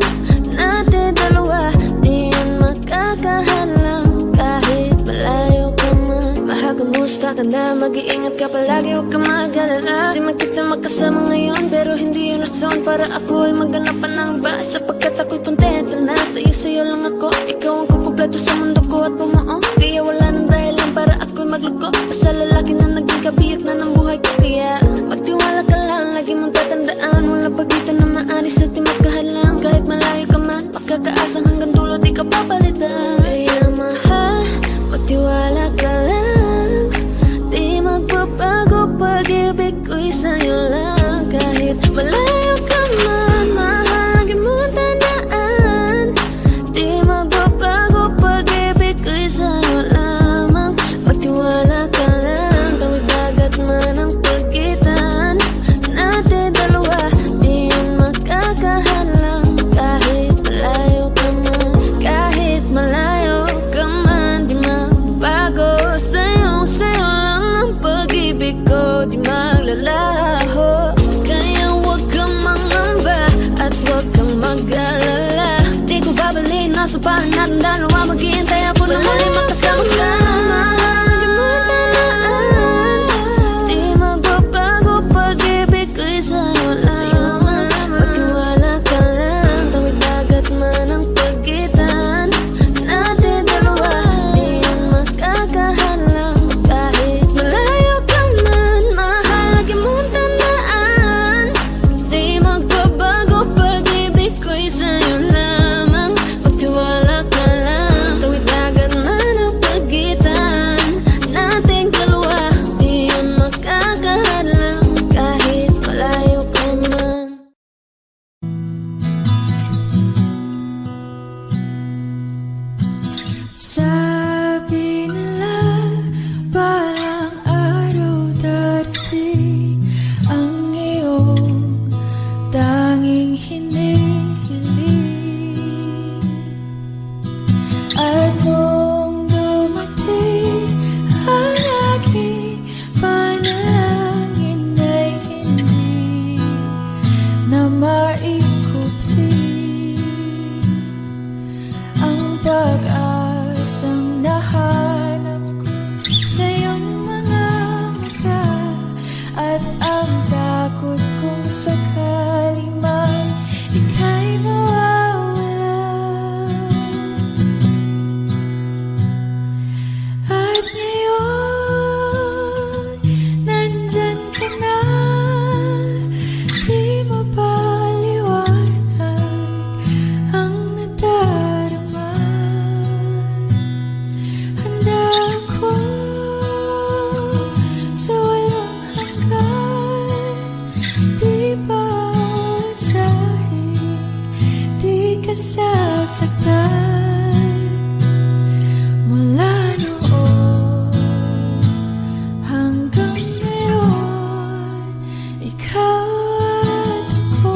natin dalawa, di yan makakahalang. Kahit malayo ka man, mahagamusta ka na, mag-iingat ka palagi, huwag ka mag-alala. Di man kita magkasama ngayon, pero hindi yun rason para ako ay maghanap pa ng iba. Sapagkat ako'y kontento na sa'yo lang ako. Ikaw ang kukumpleto sa mundo ko at bumuo. Kaya wala nang dahilan para ako'y magluko. Basta lalaki na naging kabiyak na ng buhay ko. Kaya magtiwala ka lang, lagi mong tatandaan. Walang pagitan na maalis at di magkahalang. Kahit malayo ka man, makakaasang hanggang dulo di ka papalitan. Kaya mahal, magtiwala ka lang. Di magbabago pag-ibig ko'y sa'yo lang. Kahit malayo ka man, mahal, lagi mong tandaan. Di magbabago pag-ibig ko'y sa'yo lamang. Magtiwala ka lang, tawid dagat man ang pagitan natin dalawa, di yan makakahalang. Kahit malayo ka man, kahit malayo ka man, di magbago. Sa'yo lang ang pag-ibig ko, di maglalaho. Kaya huwag kang mangamba at huwag kang mag-alala. Di ko babaliin, nasupahan natin dalawa, maghihintay ako na muli makasama ka. Lagi mo tandaan, di magbabago pag-ibig ko'y sa'yo lamang. Magtiwala ka lang, tawid dagat man ang pagitan natin dalawa, di yan makakahalang. Kahit malayo ka man, mahal, lagi mong tandaan. Di magbabago pag-ibig ko'y sa'yo lamang. Magtiwala ka lang, tawid dagat man ang pagitan nating dalawa, di yan makakahalang. Kahit malayo ka man. Sabi nila parang araw darating ang iyong tanging hinihiling. At nung dumating ang aking panalangin ay hindi na maikupli ang pag-asang nahanap ko sa iyong mga mata. At ang takot kong sakali man ika'y mawawala. At ngayon, nandyan ka na, di mapaliwanag ang nadarama. Handa ako sa walang hanggan, di paasahin, di ka sasaktan. Mula noon hanggang ngayon, ikaw at ako.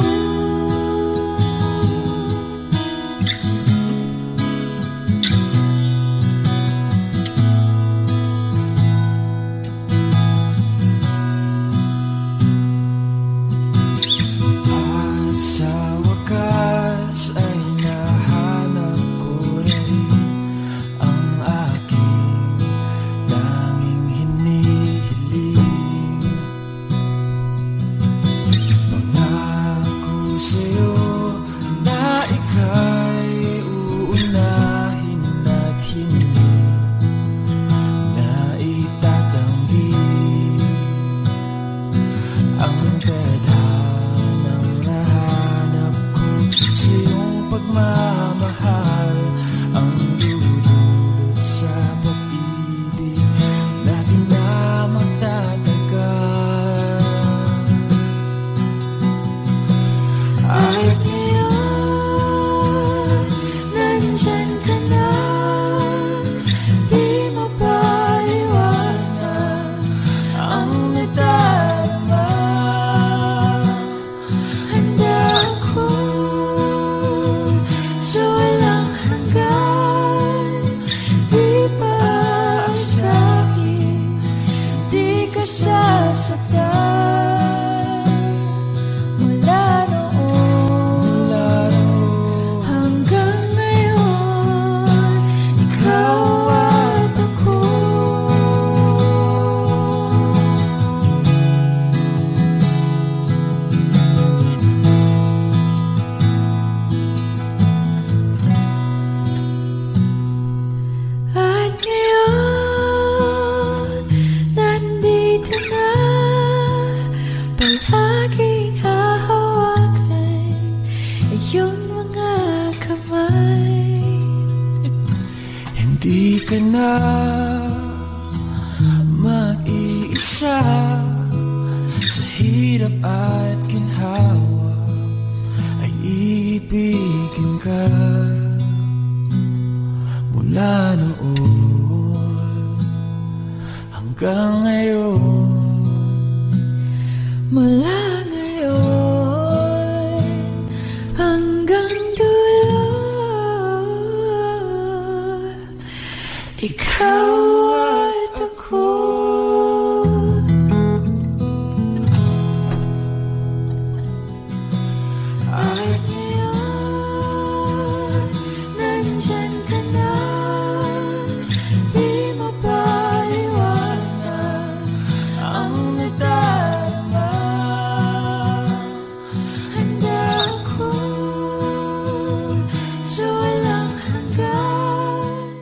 At sa wakas ay nahanap ko rin ang aking tanging hinihiling. Pangako sa'yo na ika'y uunahin at hindi na itatanggi ang tadhanang nahanap ko sa iyong pagmamahal. Ang dudulot nandyan ka na, di mapaliwanag ang nadarama. Handa ako sa walang hanggan, di pa aasahin, di ka sasaktan. Mula noon hanggang ngayon, ikaw at ako. At ngayon, nandito na, palaging hahawakan iyong mga kamay. Hindi ka na mag-iisa sa hirap at ginhawa, ay iibigin ka. Mula noon hanggang ngayon, Mula ngayon hanggang dulo, ikaw at ako. At ngayon, nandyan ka na, di mapaliwanag ang nadarama. Handa ako sa walang hanggan.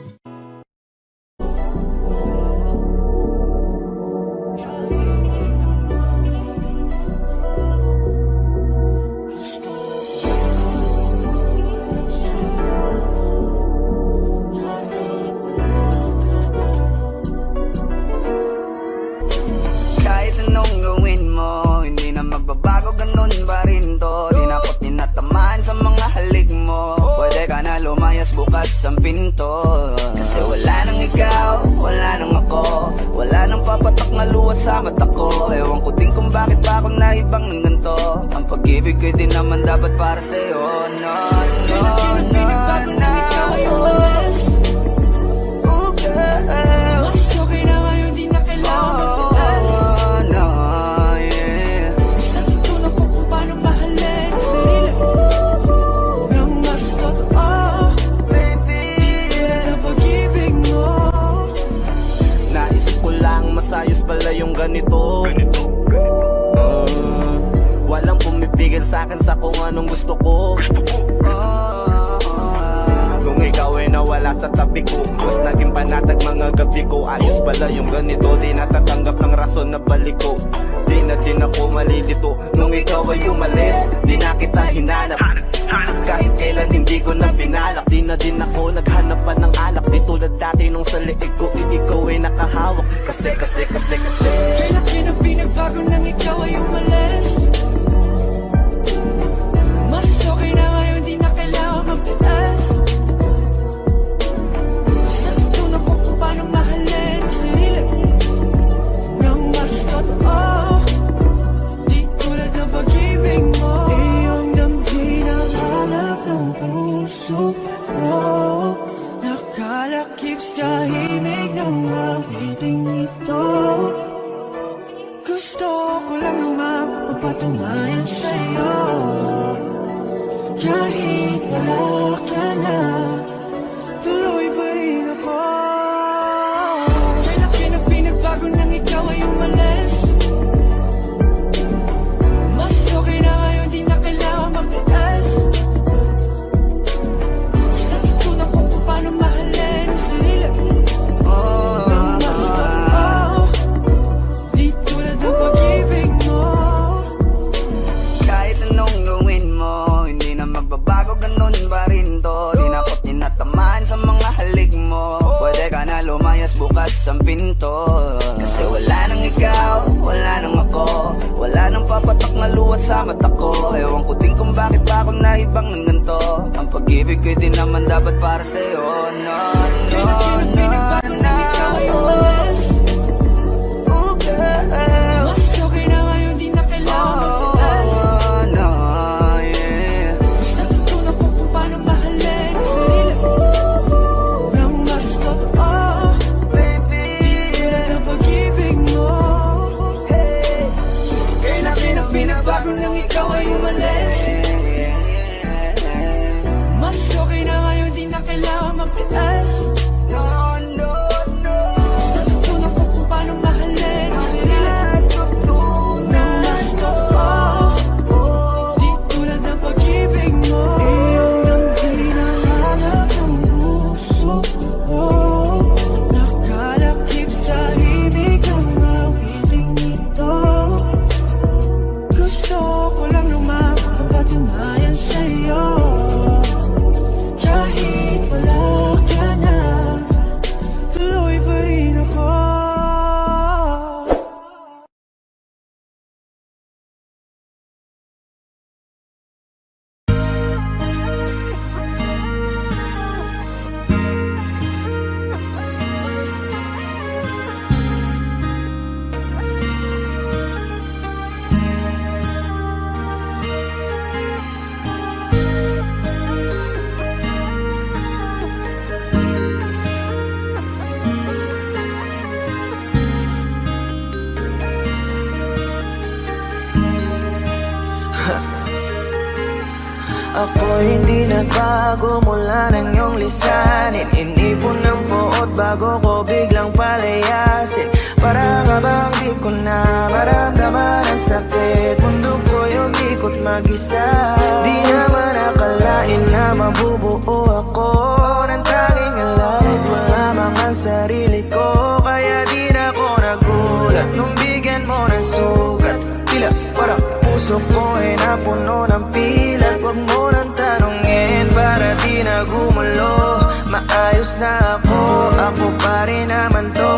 Kahit anong gawin mo, hindi na magbabago, ganun pa rin to. Di na ako tinatamaan sa mga halik mo. Pwede ka na lumayas, bukas ang pinto. Kasi wala nang ikaw, wala nang ako, wala nang papatak na luwas sa mata ko. Ewan ko din kung bakit pa ako naibang ng ganito. Ang pag-ibig ko din naman dapat para sa'yo. No, no, no, no. Oh, girl. mas okay na ngayon, di na kailangan magtaas. Oh, no, yeah. Mas natutunan ko kung paano mahalin ang sarili nang mas totoo, Baby, tulad ng pag-ibig mo. naisip ko lang masayos pala yung ganito. Walang pumipigil sa'kin sa kung anong gusto ko. Kung ikaw ay nawala sa tabi ko, mas naging panatag mga gabi ko. Ayos pala yung ganito, di natatanggap ng rason na balik ko. Di na din ako malilito nung ikaw ay umalis, di na kita hinanap. Kahit kailan hindi ko na pinalak, di na din ako naghanap pa ng alak. Di tulad dati nung sa liig ko, ikaw ay nakahawak. Kasi Kailan ang pinagbago nang ikaw ay umalis? Mas okay na ngayon, di na kailangan magtaas. Mas natutunan ko kung paano mahalin ang sarili nang mas totoo, di tulad ng pag-ibig mo. Iyong damhin ang hanap ng puso ko, nakalakip sa himig ng awiting ito. Gusto ko lang mapapatunayan sa'yo, kahit wala ka na, tuloy pa rin ako. Kailan ang pinagbago nang ikaw ay umalis? Mas okay na ngayon, di na kailangan magtaas. Mas natutunan ko kung paano mahalin ang sarili nang mas totoo, di tulad ng pag-ibig mo. kahit anong gawin mo, hindi na magbabago, ganun pa rin to. Di na ako tinatamaan sa mga halik mo. Pwede ka na lumayas, bukas ang pinto. Kasi wala nang ikaw, wala nang ako, wala nang papatak na luwas sa mata ko. Ewan ko din kung bakit ba ako naibang ng ganito? Ang pag-ibig ko'y di naman dapat para sa'yo. No, no, no, no. Oh, girl. Mas okay na ngayon, di na kailangan magtaas. Oh, no, yeah. Mas natutunan ko kung paano mahalin ang sarili nang mas totoo. Baby, Di tulad ng pag-ibig mo. Kailangan binabago nang ikaw ay umalis. Mas okay na ngayon, di na kailangan magtaas. no, no, no. Mas natutunan ko kung paano mahalin ang sarili nang mas totoo. Di tulad ng pag-ibig mo. Iyong nang hinahanap ng puso ko. Nakalakip sa himig ang awiting ito. Gusto ko lang lumapatunayan sa'yo. Kahit wala ka na, tuloy pa rin ako. Ako hindi nagbago mula nang iyong lisanin. Inipon ng buot bago ko biglang palayasin. Para nga bang di ko na maramdaman ang sakit. Mundo ko yung ikot mag-isa. Di naman akalain na mabubuo ako ng tanging alawit. Wala mang ang sarili ko, kaya di na ako nagulat nung bigyan mo ng sugat. Tila parang puso ko ay napuno ng pilat. Huwag mo nang tanongin para di na gumulo. Maayos na ako pa rin naman to.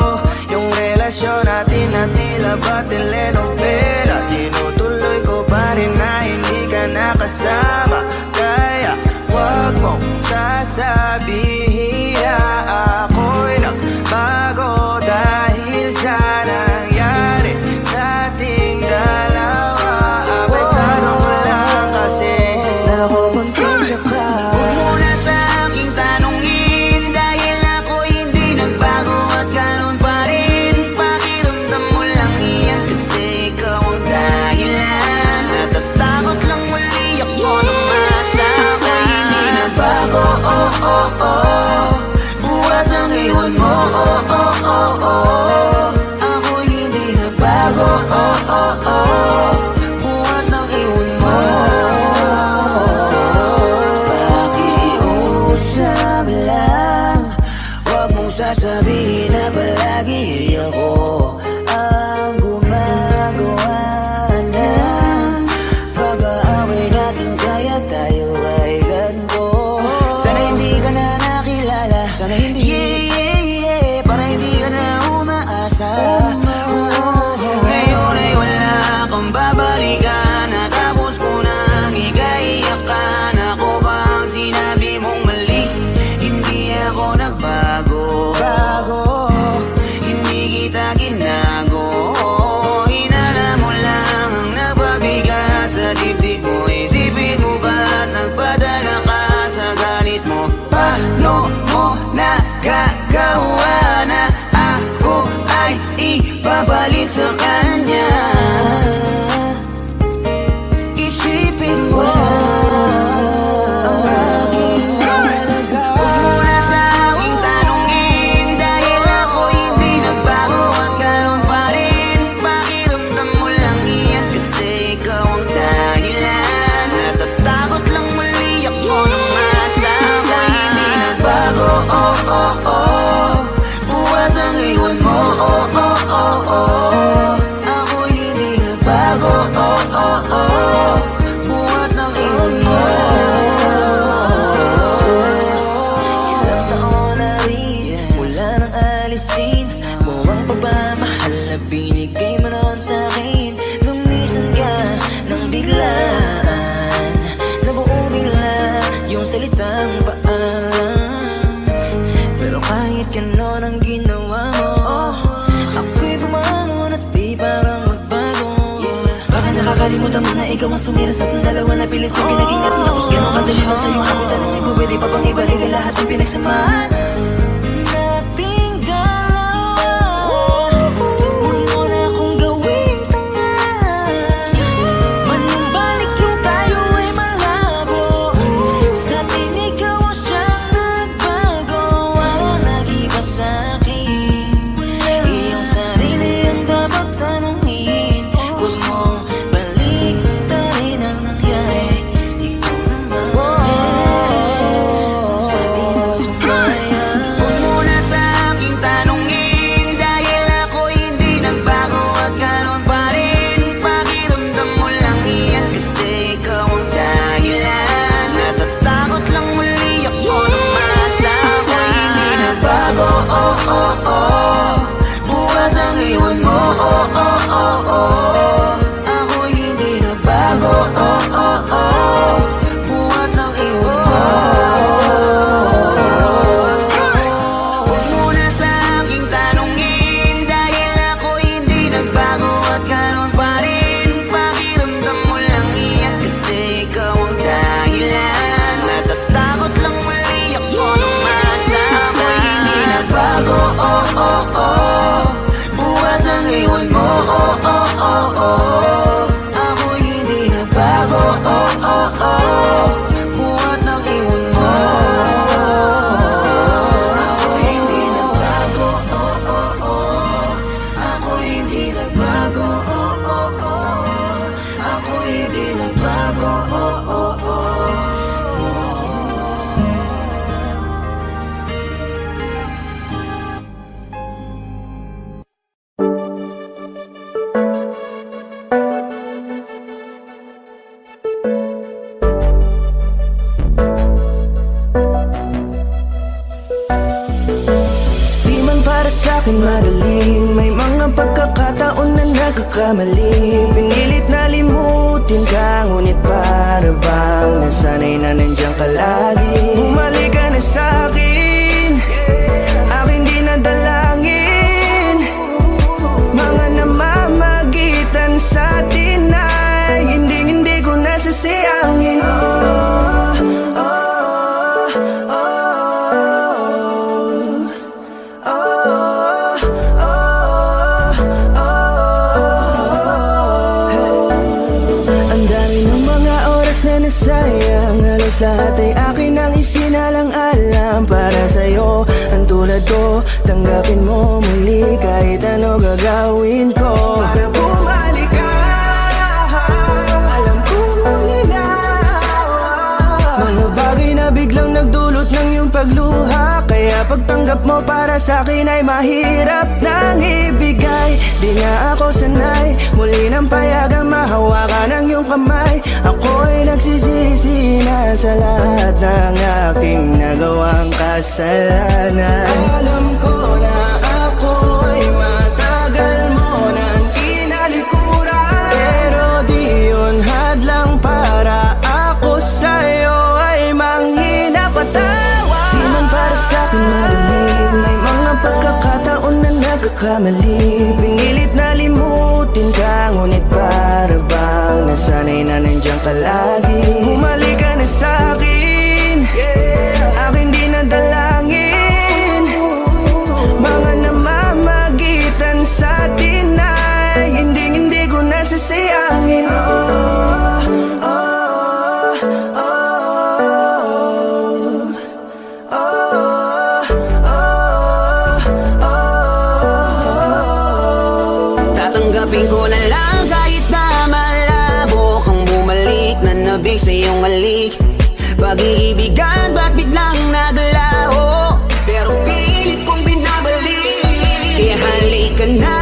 Yung relasyon natin na tila ba telenovela. Tinutuloy ko pa rin na hindi ka nakasama. Kaya huwag mong sasabihin na ako'y nagbago dahil sa nangyari sa ating dalawa. Abay tanong mo lang kasi nakukonsensya ka. Huwag mo na sa aking tanongin dahil ako hindi nagbago at ganun pa rin. Pakiramdam mo lang iyan kasi ikaw ang dahilan. Natatakot lang muli ako na masama. Hindi nagbago, oh, oh, oh. Buhat ng iwan mo, oh, oh, oh, oh. Ako hindi nagbago, oh, oh, oh. Buhat ng iwan mo. Pakiusap lang, huwag mong sasabihin na palagi ako ang gumagawa ng pag-aaway natin, kaya tayo ay ganito. Sana hindi ka na nakilala, sana hindi, para hindi ka na umaasa. Ngayon ay wala kang babalikan, natapos ko nang ikaiyakan. Ako ba ang sinabi mong mali? Hindi ako nagbago, hindi kita ginago. Hinala mo lang ang nagpabigat sa dibdib mo. Isipin mo ba't nagpadala ka sa galit mo? Paano mo nagagawa na ako ay ipapalit sa kanya? Isipin mo ang aking halaga. Huwag mo na sa aking tanongin dahil ako hindi nagbago at ganun pa rin. Pakiramdam mo lang iyan kasi ikaw ang dahilan. Natatakot lang muli ako nang masama. Hindi nagbago, oh, oh, oh. Buhat ang iwan mo, oh, oh, oh, oh. Ako hindi nagbago, oh, oh, oh. Buhat ng iwan mo. Ilang taon na rin mula nang alisin mo ang pagmamahal na binigay mo noon sa akin. Lumisan ka ng biglaan, ikaw ang sumira sa ating dalawa na pilit kong pinag-ingat. Tapos ganun kadali lang sa'yo ako tanongin ko, pwede pa bang ibalik ang lahat ng pinagsamahan nating dalawa? Muli mo na akong gawing tanga, manumbalik yung tayo ay malabo. Sa atin ikaw ang siyang nagbago, walang nag-iba sa'kin. Iyong sarili ang dapat tanongin, huwag mong baliktarin ang nangyari. Ikaw naman sa atin ang sumaya. Huwag mo na sa aking tanongin, dahil ako hindi nagbago at ganon pa rin. Pakiramdam mo lang yan kasi ikaw ang dahilan. Natatakot lang muli ako nung masama. Hindi nagbago, oh oh oh, buhat ang iwan mo, oh oh oh oh. Ako hindi nagbago, oh oh oh, buhat ang iwan mo. Huwag mo na sa aking tanongin, dahil ako hindi nagbago at ganon pa rin. Pakiramdam mo lang yan kasi ikaw ang dahilan. Natatakot lang muli ako nung masama. Hindi nagbago, oh oh oh, buhat ang iwan mo, oh oh oh oh. Ako hindi nagbago, oh oh oh, buhat ang iwan mo. Ako hindi nagbago, oh oh oh. Ako hindi nagbago, oh oh oh. Ako hindi nagbago, oh oh oh. Di man para sa'kin madali, may mga pagkakataon na nagkakamali. Pinilit na limutin ka, ngunit para bang nasanay na nandiyan ka lagi. Bumalik ka na sa'kin, aking di nadalangin. Mga namamagitan sa atin ay hindi ko nasasayangin. Ang dami ng mga oras na nasayang, halos lahat ay akin ang isinalang-alam para sa'yo. Ang tulad ko, tanggapin mo muli kahit ano gagawin ko para bumalik ka. Alam kong malinaw, mga bagay na biglang nagdulot ng iyong pagluha, kaya pagtanggap mo para sa'kin ay mahirap nang ibigay. Di nga ako sanay, muli nang payagang mahawakan ang iyong kamay. Ako'y nagsisisi na sa lahat ng aking nagawang kasalanan. Alam ko na ako'y matagal mo nang tinalikuran, pero di yun hadlang para ako sa'yo ay manghinapatawan. Di man para sa'kin madali, may mga pagkakataon na nagkakamali. Pinilit na limutin ka, ngunit para bang nasanay na nandiyan ka lagi. Bumalik ka na sa'kin, aking di nadalangin. Mga namamagitan sa atin ay hindi ko nasasayangin. Tatanggapin ko na lang kahit na malabo kang bumalik na nabig sa iyong halik. Pag-iibigan ba't biglang naglaho, pero pilit kong binabalik. Kaya halika na,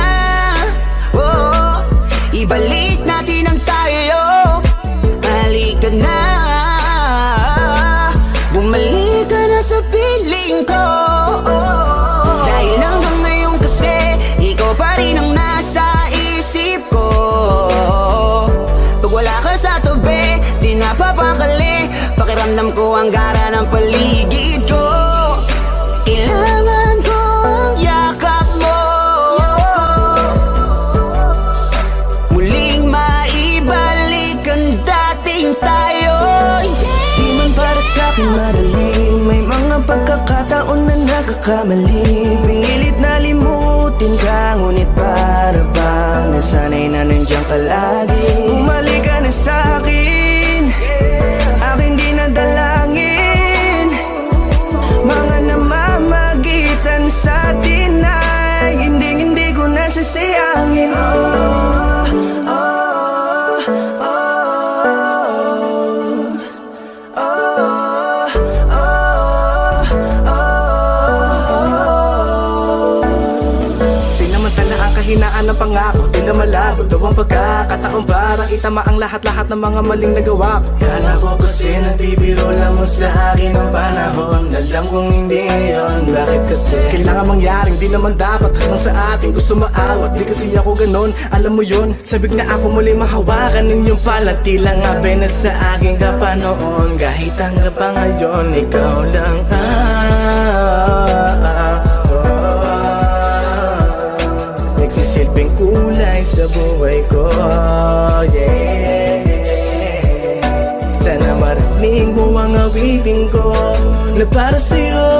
oh, ibalik natin ang tayo. Halika na, bumalik ka na sa piling ko. Dahil hanggang ngayon kasi ikaw pa rin ang nasa isip ko. Pag wala ka sa tabi, di napapakali. Pakiramdam ko ang gara ng paligid ko. Kailangan ko ang yakap mo, muling maibalik ka nagkakamali. Pinilit na limutin ka, ngunit para bang nasanay na nandiyan ka lagi. Bumalik ka na sa'kin, aking dinadalangin. Mga namamagitan sa atin ay hindi ko nasasayangin. Hinaan ng pangako, di na malabo daw ang pagkakataon para itama ang lahat-lahat ng mga maling nagawa ko. Kala ko kasi nabibiro lang mo sa akin ang panahon. Alam kong hindi yun, bakit kasi kailangan mangyaring di naman dapat hanggang sa atin gusto maawat. Di kasi ako ganon, alam mo yun. Sabik na ako muli mahawakan ninyong pala. Tila nga na sa akin ka pa noon. Kahit hanggang pa ngayon, ikaw lang nagsisilbing kulay sa buhay ko, yeah. Sana marinig mo ang awitin ko na para sa'yo,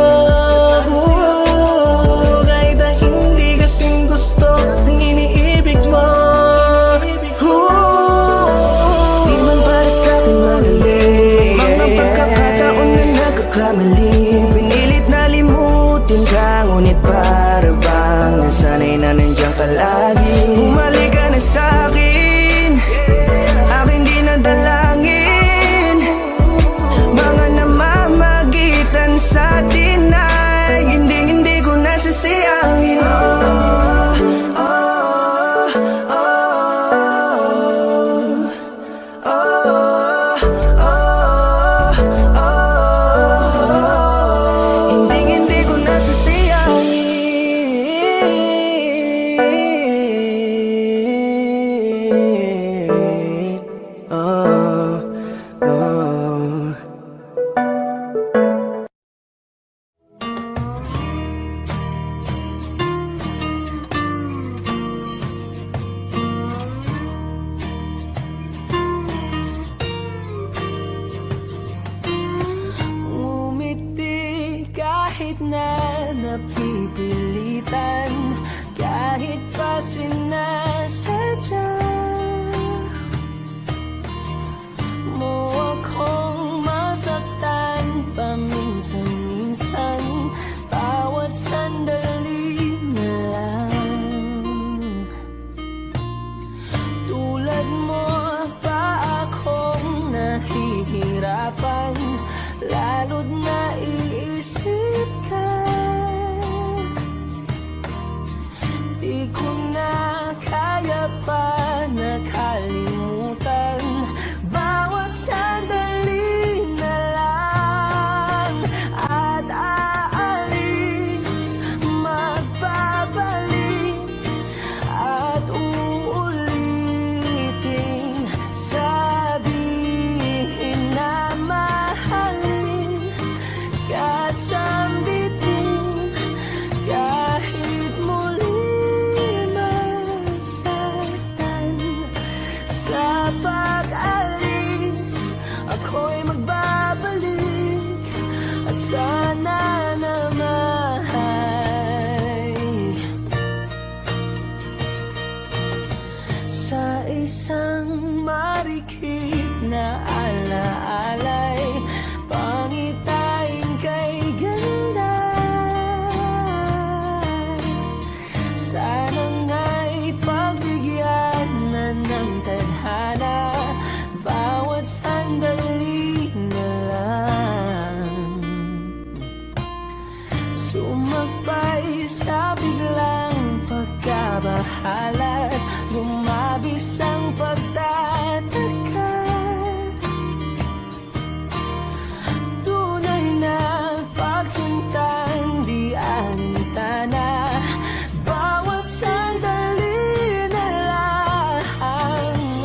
kahit na hindi kasing gusto ng iniibig mo. Di man para sa'kin magaling, mga pagkakataon na nagkakamali. Pinilit na limutin ka, ngunit para bang nasanay na nandiyan ka lagi. Bumalik ka na sa'kin, aking dinadalangin. Mga namamagitan sa atin ay hindi ko nasasayangin. Hindi ko nasasayangin. Ngumiti kahit na napipilitan, kahit pa sinasadya mo akong masaktan paminsan-minsan. Bawat sandali na lang, tulad mo pa akong nahihirapan, lalo't naiisip ka. Di ko na kaya pa nakalimutan bawat sandali na lang. At aalis, magbabalik at uulitin, sabihin na mahalin kahit sambitin, kahit muli masaktan. Sa pag-alis, ako'y magbabalik at sana naman sa isang marikit na alaalay, pangitain kay ganda. Sana nga'y pagbigyan na ng tadhana bawat sandali na lang. Sumagpay sa biglang pagkabahala, lumabis ang pagtataka. Tunay na pagsintang di alintana, bawat sandali na lang.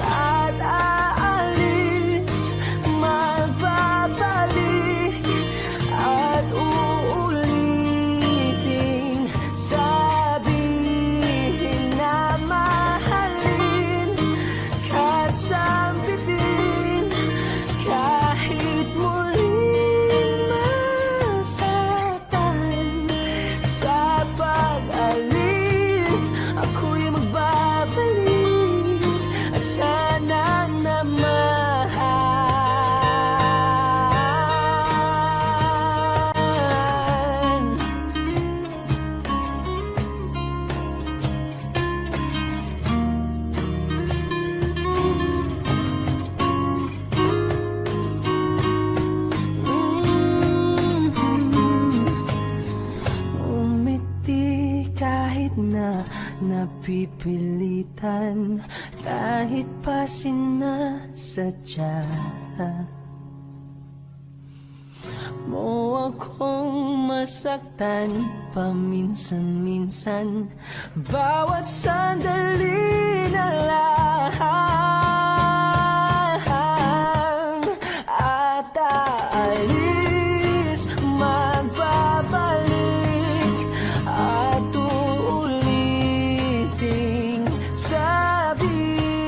At aalis, magbabalik at uulitin, sabihin na mahalin kahit na napipilitan kahit pa sinasadya mo akong masaktan paminsan-minsan. Bawat sandali na lang at aalis, magbabalik at uuliting sabihin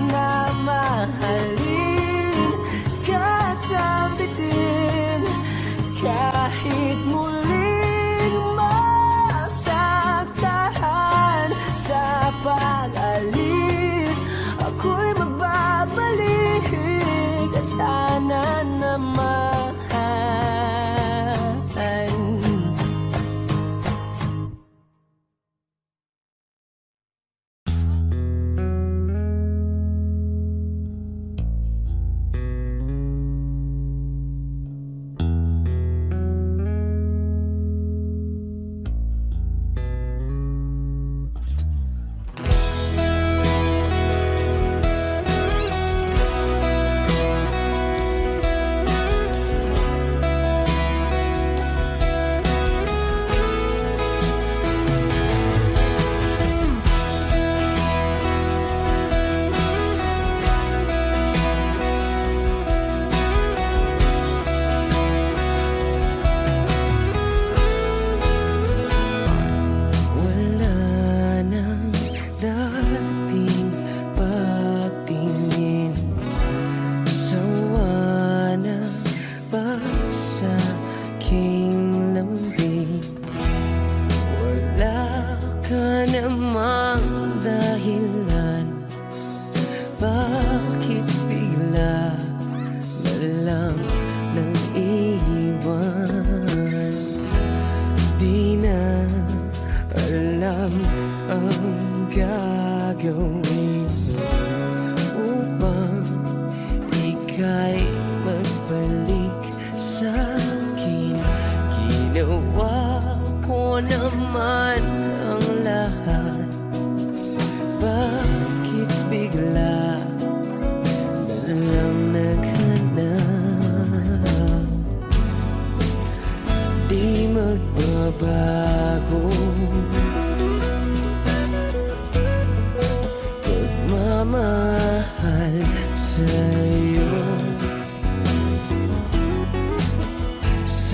na mahalin ka't sambitin kahit muling masaktan. Sa pag-alis ako'y magbabalik at sana naman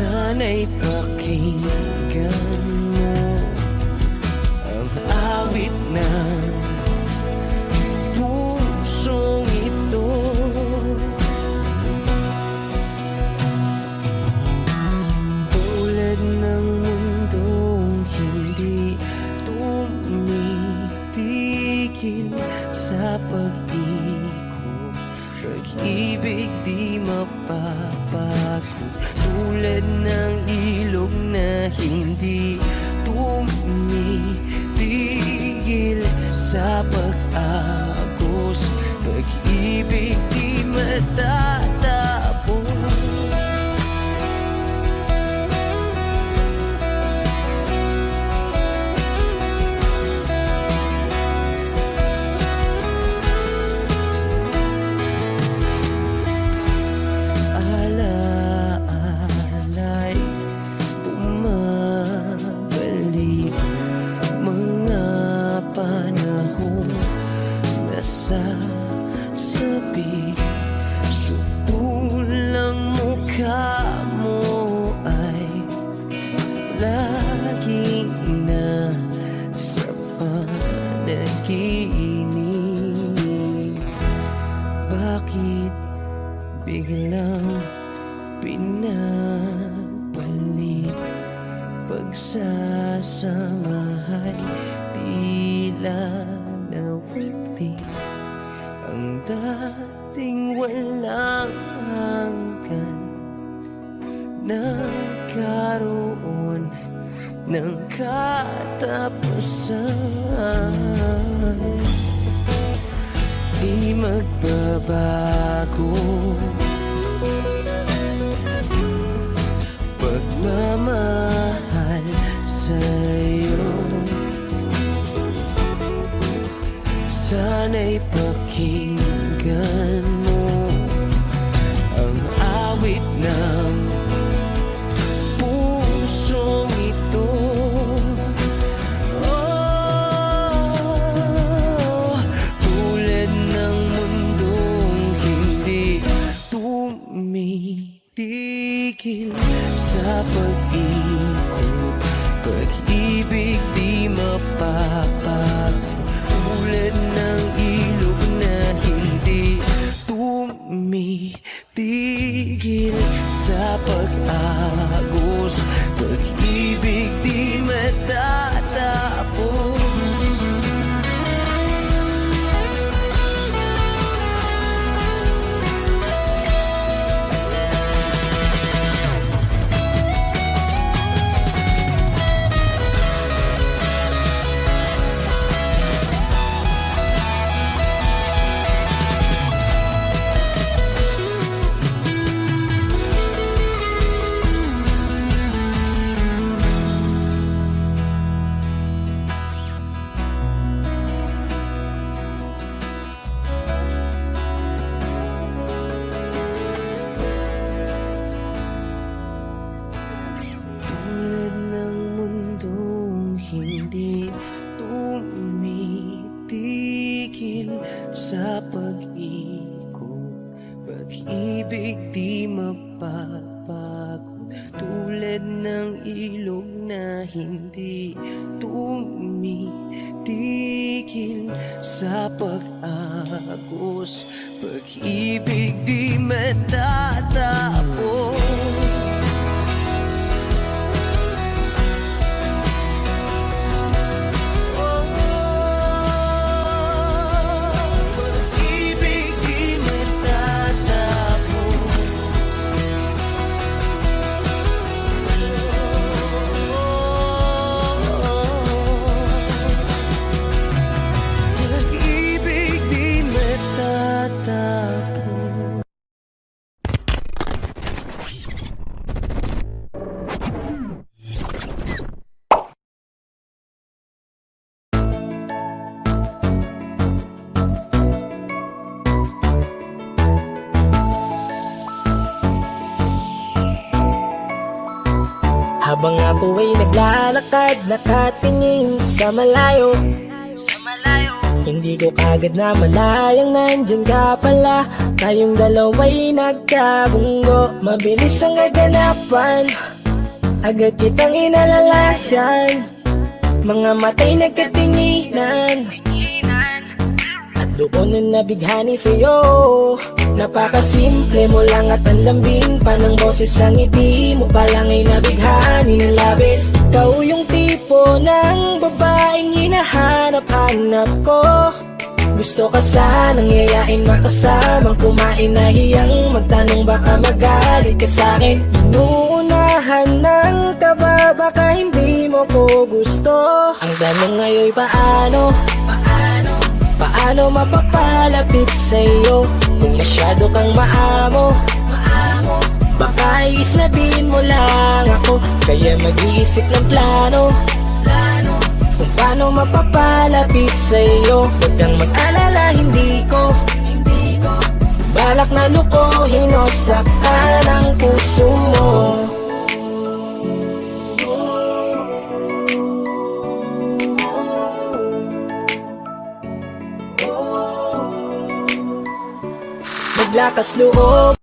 sana'y pakinggan mo ang awit ng pusong ito. Tulad ng mundong hindi tumitigil sa pag-ikot, pag-ibig di mapapago. Tulad ng ilog na hindi tumitigil sa pag-agos, pag-ibig di matatapos. Sabi, sutulang mukha mo ay lagi na sa panaginip. Bakit biglang pinabalik? Pagsasamahay tila nawagdi ang dating walang hanggan, nagkaroon ng katapusan. Di magbabago pagmamahal sa'yo, ilog na hindi tumitigil sa pag-agos. Pag-ibig di matatapos. Pag-ibig di matatapos. Pag-ibig di matatapos. Habang ako ay naglalakad, nakatingin sa malayo, hindi ko kagad na malayang nandyan ka pala. Tayong dalawa'y nagkabunggo, mabilis ang aganapan, agad kitang inalalayan. Mga matay nagkatinginan, at doon na nabighani sa'yo. Napakasimple mo lang at ang lambing pa ng boses. Ang ngiti mo palang ay nabighani ng labis. Ikaw yung tipo ng babaeng hinahanap-hanap ko. Gusto ka sanang yayain, makasamang kumain, nahiyang magtanong baka magalit ka sa'kin. Inuunahan ng kaba, baka hindi mo ko gusto. Ang tanong ngayon paano? Paano mapapalapit sa'yo kung masyado kang maamo? Baka isnabin mo lang ako, kaya mag-iisip ng plano kung paano mapapalapit sa'yo. Huwag kang mag-alala, hindi ko balak na lukohin o saktan ang puso mo. Maglakas loob,